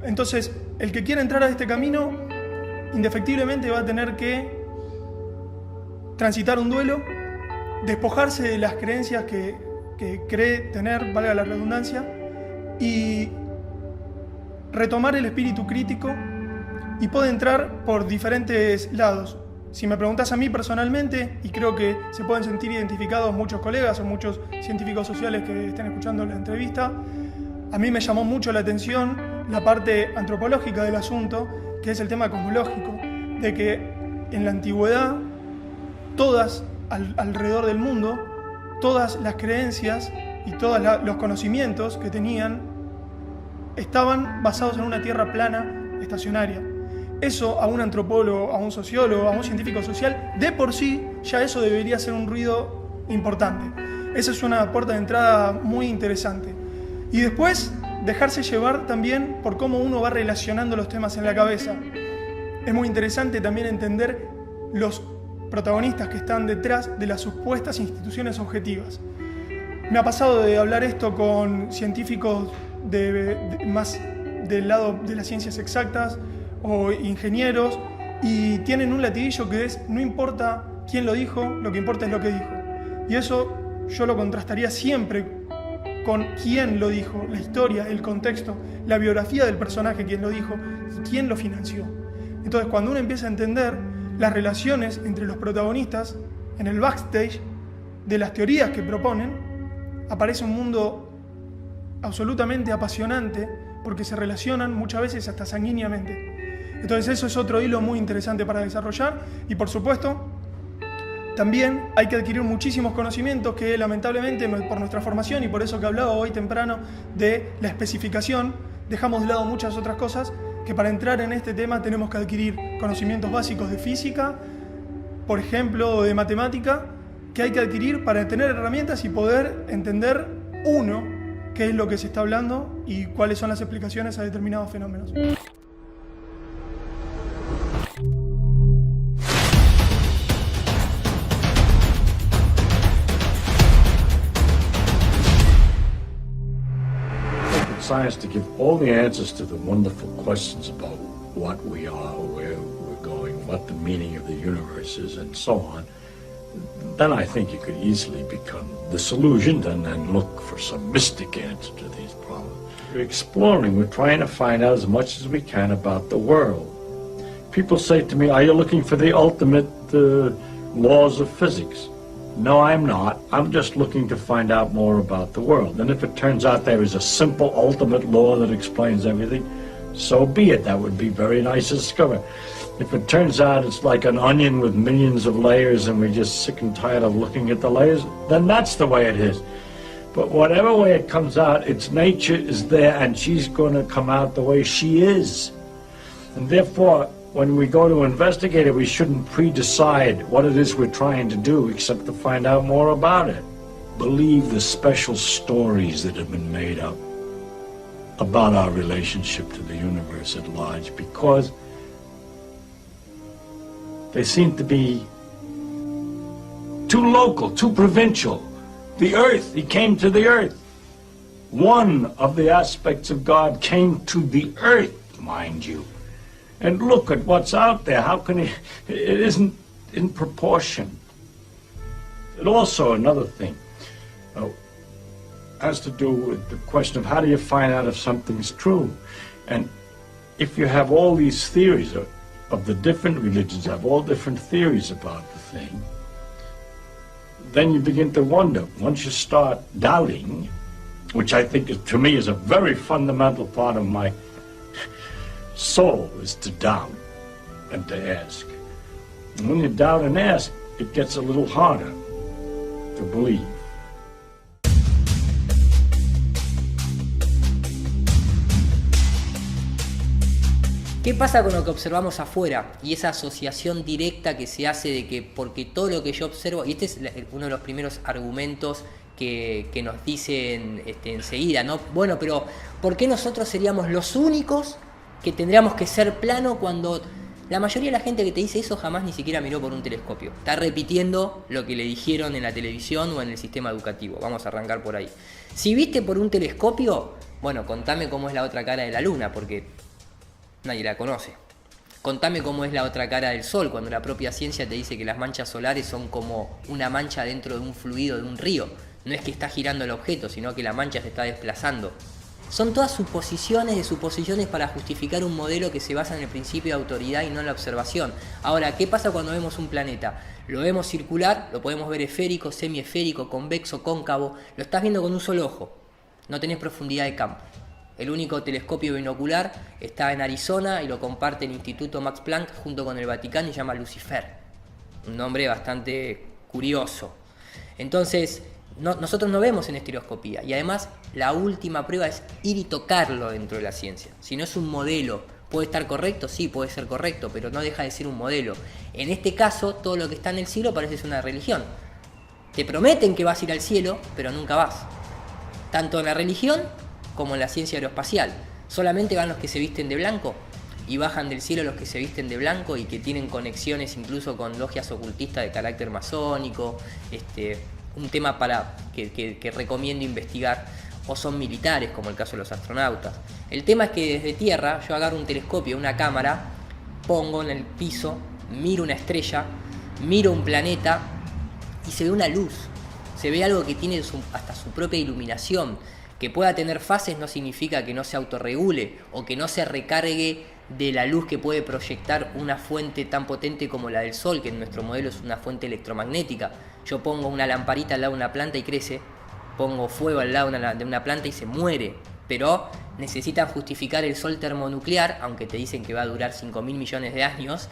Entonces, el que quiera entrar a este camino, indefectiblemente va a tener que transitar un duelo, despojarse de las creencias que cree tener, valga la redundancia, y retomar el espíritu crítico, y puede entrar por diferentes lados. Si me preguntas a mí personalmente, y creo que se pueden sentir identificados muchos colegas o muchos científicos sociales que estén escuchando la entrevista, a mí me llamó mucho la atención la parte antropológica del asunto, que es el tema cosmológico, de que en la antigüedad todas alrededor del mundo, todas las creencias y todos los conocimientos que tenían estaban basados en una tierra plana, estacionaria. Eso a un antropólogo, a un sociólogo, a un científico social, de por sí ya eso debería ser un ruido importante. Esa es una puerta de entrada muy interesante. Y después dejarse llevar también por cómo uno va relacionando los temas en la cabeza. Es muy interesante también entender los protagonistas que están detrás de las supuestas instituciones objetivas. Me ha pasado de hablar esto con científicos más del lado de las ciencias exactas o ingenieros, y tienen un latiguillo que es: no importa quién lo dijo, lo que importa es lo que dijo. Y eso yo lo contrastaría siempre con quién lo dijo, la historia, el contexto, la biografía del personaje, quién lo dijo y quién lo financió. Entonces, cuando uno empieza a entender las relaciones entre los protagonistas en el backstage de las teorías que proponen, aparece un mundo absolutamente apasionante, porque se relacionan muchas veces hasta sanguíneamente. Entonces eso es otro hilo muy interesante para desarrollar, y por supuesto también hay que adquirir muchísimos conocimientos que lamentablemente por nuestra formación, y por eso que hablaba hoy temprano de la especificación, dejamos de lado muchas otras cosas que para entrar en este tema tenemos que adquirir conocimientos básicos de física, por ejemplo, o de matemática, que hay que adquirir para tener herramientas y poder entender, uno, qué es lo que se está hablando y cuáles son las explicaciones a determinados fenómenos. Science to give all the answers to the wonderful questions about what we are, where we're going, what the meaning of the universe is, and so on, then I think you could easily become disillusioned and then look for some mystic answer to these problems. We're exploring, we're trying to find out as much as we can about the world. People say to me, are you looking for the ultimate laws of physics? No, I'm not. I'm just looking to find out more about the world. And if it turns out there is a simple ultimate law that explains everything, so be it. That would be very nice to discover. If it turns out it's like an onion with millions of layers and we're just sick and tired of looking at the layers, then that's the way it is. But whatever way it comes out, its nature is there and she's going to come out the way she is. And therefore, when we go to investigate it, we shouldn't pre-decide what it is we're trying to do, except to find out more about it. Believe the special stories that have been made up about our relationship to the universe at large, because they seem to be too local, too provincial. The earth, he came to the earth. One of the aspects of God came to the earth, mind you. And look at what's out there. How can it isn't in proportion. And also another thing has to do with the question of how do you find out if something's true? And if you have all these theories of the different religions, have all different theories about the thing, then you begin to wonder. Once you start doubting, which I think to me is a very fundamental part of my soul, is to doubt and to ask. And when you doubt and ask, it gets a little harder to believe. ¿Qué pasa con lo que observamos afuera? Y esa asociación directa que se hace de que porque todo lo que yo observo, y este es uno de los primeros argumentos que nos dicen enseguida, ¿no? Bueno, pero ¿por qué nosotros seríamos los únicos que tendríamos que ser plano cuando la mayoría de la gente que te dice eso jamás ni siquiera miró por un telescopio? Está repitiendo lo que le dijeron en la televisión o en el sistema educativo. Vamos a arrancar por ahí. Si viste por un telescopio, bueno, contame cómo es la otra cara de la luna, porque nadie la conoce. Contame cómo es la otra cara del sol, cuando la propia ciencia te dice que las manchas solares son como una mancha dentro de un fluido de un río. No es que está girando el objeto, sino que la mancha se está desplazando. Son todas suposiciones de suposiciones para justificar un modelo que se basa en el principio de autoridad y no en la observación. Ahora, ¿qué pasa cuando vemos un planeta? Lo vemos circular, lo podemos ver esférico, semiesférico, convexo, cóncavo. Lo estás viendo con un solo ojo. No tenés profundidad de campo. El único telescopio binocular está en Arizona y lo comparte el Instituto Max Planck junto con el Vaticano y se llama Lucifer. Un nombre bastante curioso. Entonces, nosotros no vemos en estereoscopía, y además la última prueba es ir y tocarlo dentro de la ciencia. Si no es un modelo, ¿puede estar correcto? Sí, puede ser correcto, pero no deja de ser un modelo. En este caso, todo lo que está en el cielo parece ser una religión. Te prometen que vas a ir al cielo, pero nunca vas. Tanto en la religión como en la ciencia aeroespacial. Solamente van los que se visten de blanco y bajan del cielo los que se visten de blanco y que tienen conexiones incluso con logias ocultistas de carácter masónico, un tema que recomiendo investigar, o son militares, como el caso de los astronautas. El tema es que desde tierra yo agarro un telescopio, una cámara, pongo en el piso, miro una estrella, miro un planeta y se ve una luz, se ve algo que tiene hasta su propia iluminación. Que pueda tener fases no significa que no se autorregule o que no se recargue de la luz que puede proyectar una fuente tan potente como la del Sol, que en nuestro modelo es una fuente electromagnética. Yo pongo una lamparita al lado de una planta y crece, pongo fuego al lado de una planta y se muere. Pero necesitan justificar el sol termonuclear, aunque te dicen que va a durar 5.000 millones de años,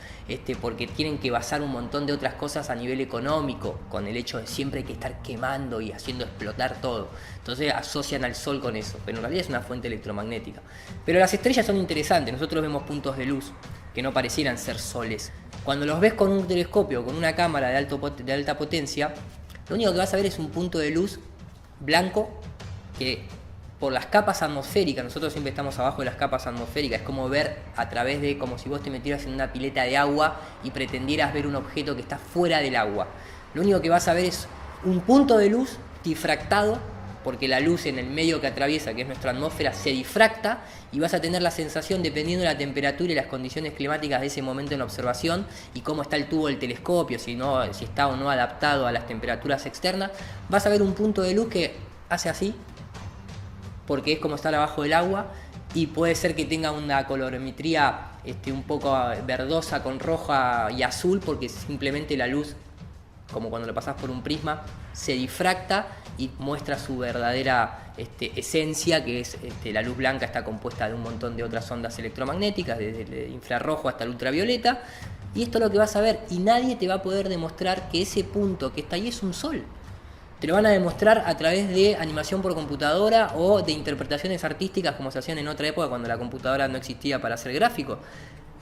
porque tienen que basar un montón de otras cosas a nivel económico, con el hecho de siempre hay que estar quemando y haciendo explotar todo. Entonces asocian al sol con eso, pero en realidad es una fuente electromagnética. Pero las estrellas son interesantes, nosotros vemos puntos de luz que no parecieran ser soles. Cuando los ves con un telescopio, con una cámara de alta potencia, lo único que vas a ver es un punto de luz blanco que por las capas atmosféricas, nosotros siempre estamos abajo de las capas atmosféricas, es como ver a través de, como si vos te metieras en una pileta de agua y pretendieras ver un objeto que está fuera del agua. Lo único que vas a ver es un punto de luz difractado, porque la luz en el medio que atraviesa, que es nuestra atmósfera, se difracta y vas a tener la sensación, dependiendo de la temperatura y las condiciones climáticas de ese momento en la observación y cómo está el tubo del telescopio, si está o no adaptado a las temperaturas externas, vas a ver un punto de luz que hace así, porque es como estar abajo del agua, y puede ser que tenga una colorimetría un poco verdosa con roja y azul, porque simplemente la luz, como cuando lo pasás por un prisma, se difracta y muestra su verdadera esencia, que es la luz blanca está compuesta de un montón de otras ondas electromagnéticas, desde el infrarrojo hasta el ultravioleta, y esto es lo que vas a ver, y nadie te va a poder demostrar que ese punto que está ahí es un sol. Te lo van a demostrar a través de animación por computadora o de interpretaciones artísticas como se hacían en otra época cuando la computadora no existía para hacer gráficos.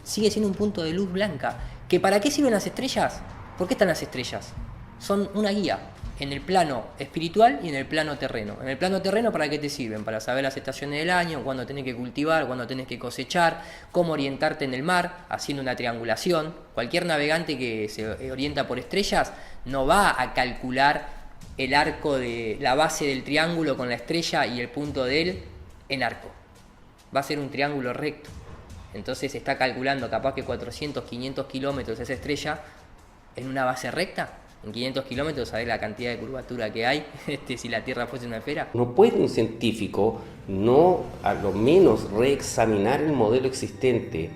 Sigue siendo un punto de luz blanca. ¿Que para qué sirven las estrellas? ¿Por qué están las estrellas? Son una guía en el plano espiritual y en el plano terreno. En el plano terreno, ¿para qué te sirven? Para saber las estaciones del año, cuándo tenés que cultivar, cuándo tenés que cosechar, cómo orientarte en el mar, haciendo una triangulación. Cualquier navegante que se orienta por estrellas no va a calcular el arco de la base del triángulo con la estrella y el punto de él en arco. Va a ser un triángulo recto. Entonces está calculando capaz que 400, 500 kilómetros esa estrella en una base recta. En 500 kilómetros, ¿sabés la cantidad de curvatura que hay si la Tierra fuese una esfera? No puede un científico no a lo menos reexaminar el modelo existente,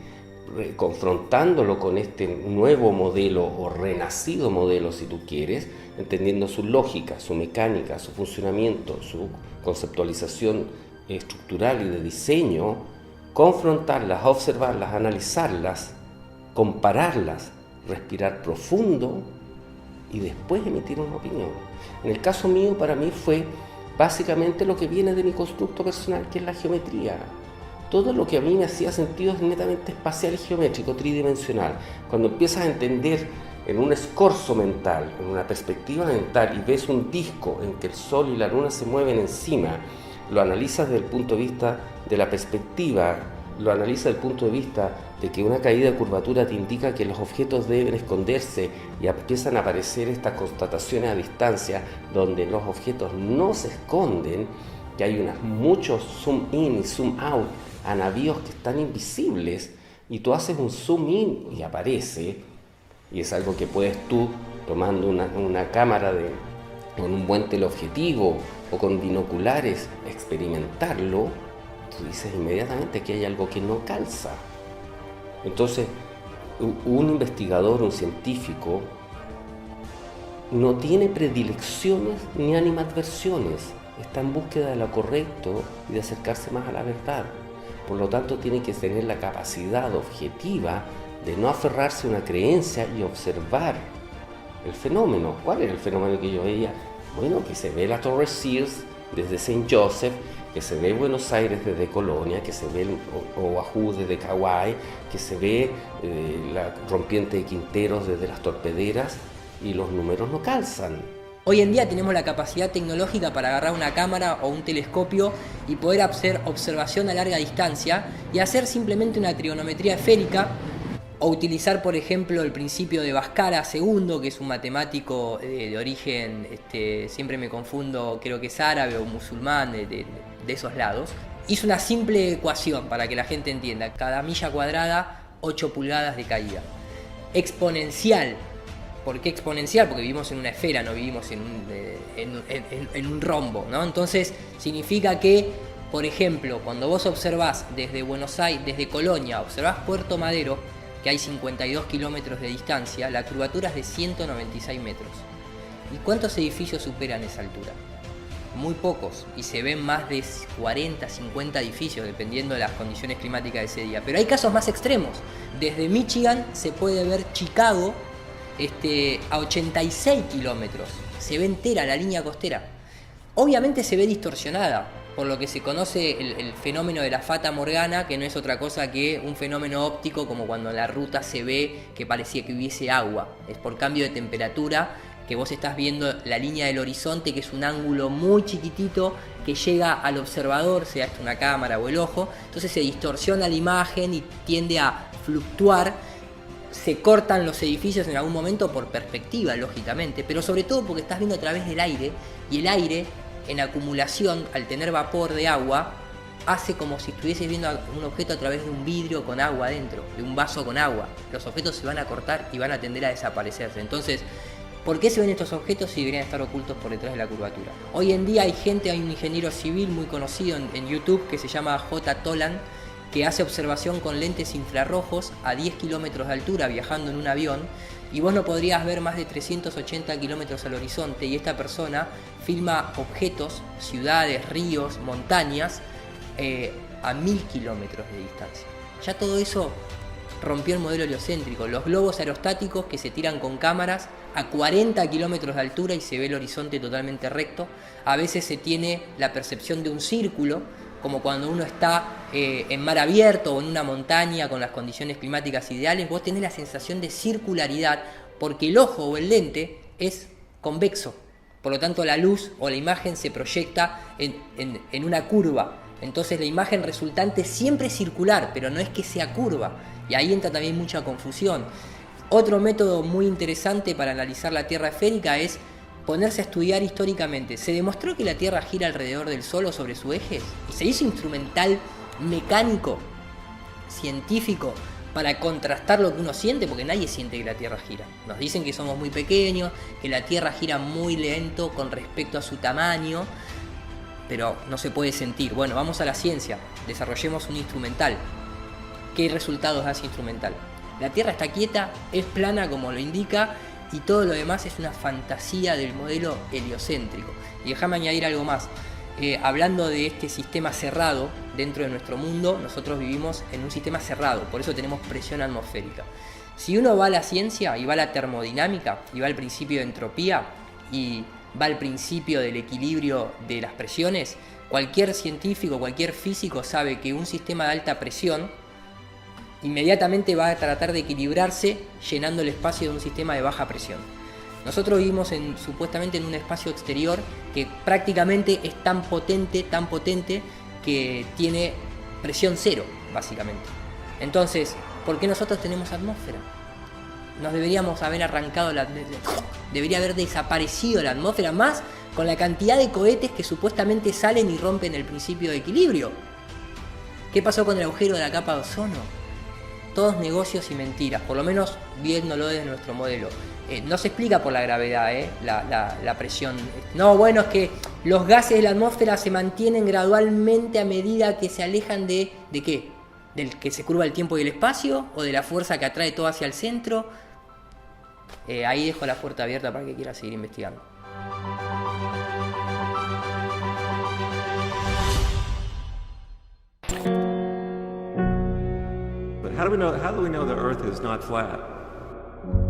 confrontándolo con este nuevo modelo o renacido modelo, si tú quieres, entendiendo su lógica, su mecánica, su funcionamiento, su conceptualización estructural y de diseño, confrontarlas, observarlas, analizarlas, compararlas, respirar profundo y después emitir una opinión. En el caso mío, para mí fue básicamente lo que viene de mi constructo personal, que es la geometría. Todo lo que a mí me hacía sentido es netamente espacial y geométrico, tridimensional. Cuando empiezas a entender en un escorzo mental, en una perspectiva mental, y ves un disco en que el Sol y la Luna se mueven encima, lo analizas desde el punto de vista de la perspectiva, lo analizas desde el punto de vista de que una caída de curvatura te indica que los objetos deben esconderse y empiezan a aparecer estas constataciones a distancia donde los objetos no se esconden, que hay muchos zoom in y zoom out a navíos que están invisibles, y tú haces un zoom in y aparece. Y es algo que puedes tú, tomando una cámara con un buen teleobjetivo o con binoculares, experimentarlo. Tú dices inmediatamente que hay algo que no calza. Entonces, un investigador, un científico, no tiene predilecciones ni animadversiones. Está en búsqueda de lo correcto y de acercarse más a la verdad. Por lo tanto, tiene que tener la capacidad objetiva de no aferrarse a una creencia y observar el fenómeno. ¿Cuál era el fenómeno que yo veía? Bueno, que se ve la Torre Sears desde Saint Joseph, que se ve Buenos Aires desde Colonia, que se ve el Oahu desde Kauai, que se ve la rompiente de Quinteros desde las torpederas, y los números no calzan. Hoy en día tenemos la capacidad tecnológica para agarrar una cámara o un telescopio y poder hacer observación a larga distancia y hacer simplemente una trigonometría esférica, o utilizar, por ejemplo, el principio de Bhaskara II, que es un matemático de origen, siempre me confundo, creo que es árabe o musulmán, de esos lados. Hizo una simple ecuación para que la gente entienda: cada milla cuadrada, 8 pulgadas de caída. Exponencial. ¿Por qué exponencial? Porque vivimos en una esfera, no vivimos en un rombo, ¿no? Entonces significa que, por ejemplo, cuando vos observás desde Buenos Aires, desde Colonia, observás Puerto Madero, que hay 52 kilómetros de distancia, la curvatura es de 196 metros. ¿Y cuántos edificios superan esa altura? Muy pocos, y se ven más de 40, 50 edificios, dependiendo de las condiciones climáticas de ese día. Pero hay casos más extremos. Desde Michigan se puede ver Chicago a 86 kilómetros. Se ve entera la línea costera. Obviamente se ve distorsionada, por lo que se conoce el fenómeno de la Fata Morgana, que no es otra cosa que un fenómeno óptico, como cuando en la ruta se ve que parecía que hubiese agua. Es por cambio de temperatura que vos estás viendo la línea del horizonte, que es un ángulo muy chiquitito que llega al observador, sea esto una cámara o el ojo. Entonces se distorsiona la imagen y tiende a fluctuar. Se cortan los edificios en algún momento por perspectiva, lógicamente, pero sobre todo porque estás viendo a través del aire, y el aire, en acumulación, al tener vapor de agua, hace como si estuvieses viendo un objeto a través de un vidrio con agua dentro, de un vaso con agua. Los objetos se van a cortar y van a tender a desaparecerse. Entonces, ¿por qué se ven estos objetos si deberían estar ocultos por detrás de la curvatura? Hoy en día hay un ingeniero civil muy conocido en YouTube que se llama J. Tolan, que hace observación con lentes infrarrojos a 10 kilómetros de altura viajando en un avión, y vos no podrías ver más de 380 kilómetros al horizonte, y esta persona filma objetos, ciudades, ríos, montañas a 1000 kilómetros de distancia. Ya todo eso rompió el modelo heliocéntrico. Los globos aerostáticos que se tiran con cámaras a 40 kilómetros de altura y se ve el horizonte totalmente recto. A veces se tiene la percepción de un círculo, como cuando uno está en mar abierto o en una montaña con las condiciones climáticas ideales. Vos tenés la sensación de circularidad porque el ojo o el lente es convexo. Por lo tanto, la luz o la imagen se proyecta en una curva. Entonces la imagen resultante siempre es circular, pero no es que sea curva. Y ahí entra también mucha confusión. Otro método muy interesante para analizar la Tierra esférica es ponerse a estudiar históricamente. ¿Se demostró que la Tierra gira alrededor del Sol o sobre su eje? ¿Y se hizo instrumental mecánico, científico, para contrastar lo que uno siente? Porque nadie siente que la Tierra gira. Nos dicen que somos muy pequeños, que la Tierra gira muy lento con respecto a su tamaño, pero no se puede sentir. Bueno, vamos a la ciencia, desarrollemos un instrumental. ¿Qué resultados da ese instrumental? La Tierra está quieta, es plana como lo indica, y todo lo demás es una fantasía del modelo heliocéntrico. Y déjame añadir algo más. Hablando de este sistema cerrado dentro de nuestro mundo, nosotros vivimos en un sistema cerrado, por eso tenemos presión atmosférica. Si uno va a la ciencia y va a la termodinámica y va al principio de entropía y va al principio del equilibrio de las presiones, cualquier científico, cualquier físico sabe que un sistema de alta presión inmediatamente va a tratar de equilibrarse llenando el espacio de un sistema de baja presión. Nosotros vivimos supuestamente en un espacio exterior que prácticamente es tan potente que tiene presión cero, básicamente. Entonces, ¿por qué nosotros tenemos atmósfera? Nos deberíamos haber arrancado debería haber desaparecido la atmósfera, más con la cantidad de cohetes que supuestamente salen y rompen el principio de equilibrio. ¿Qué pasó con el agujero de la capa de ozono? Todos negocios y mentiras, por lo menos viéndolo desde nuestro modelo. No se explica por la gravedad, la presión. No, bueno, es que los gases de la atmósfera se mantienen gradualmente a medida que se alejan ¿de qué? ¿Del que se curva el tiempo y el espacio? ¿O de la fuerza que atrae todo hacia el centro? Ahí dejo la puerta abierta para que quiera seguir investigando. How do we know the Earth is not flat?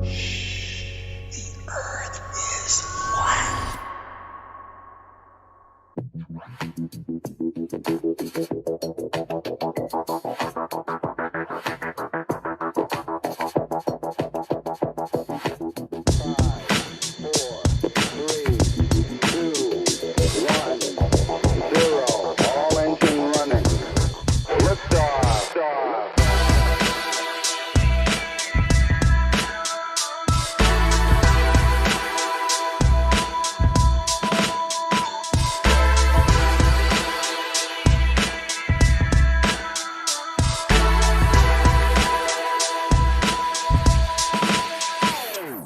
Shh.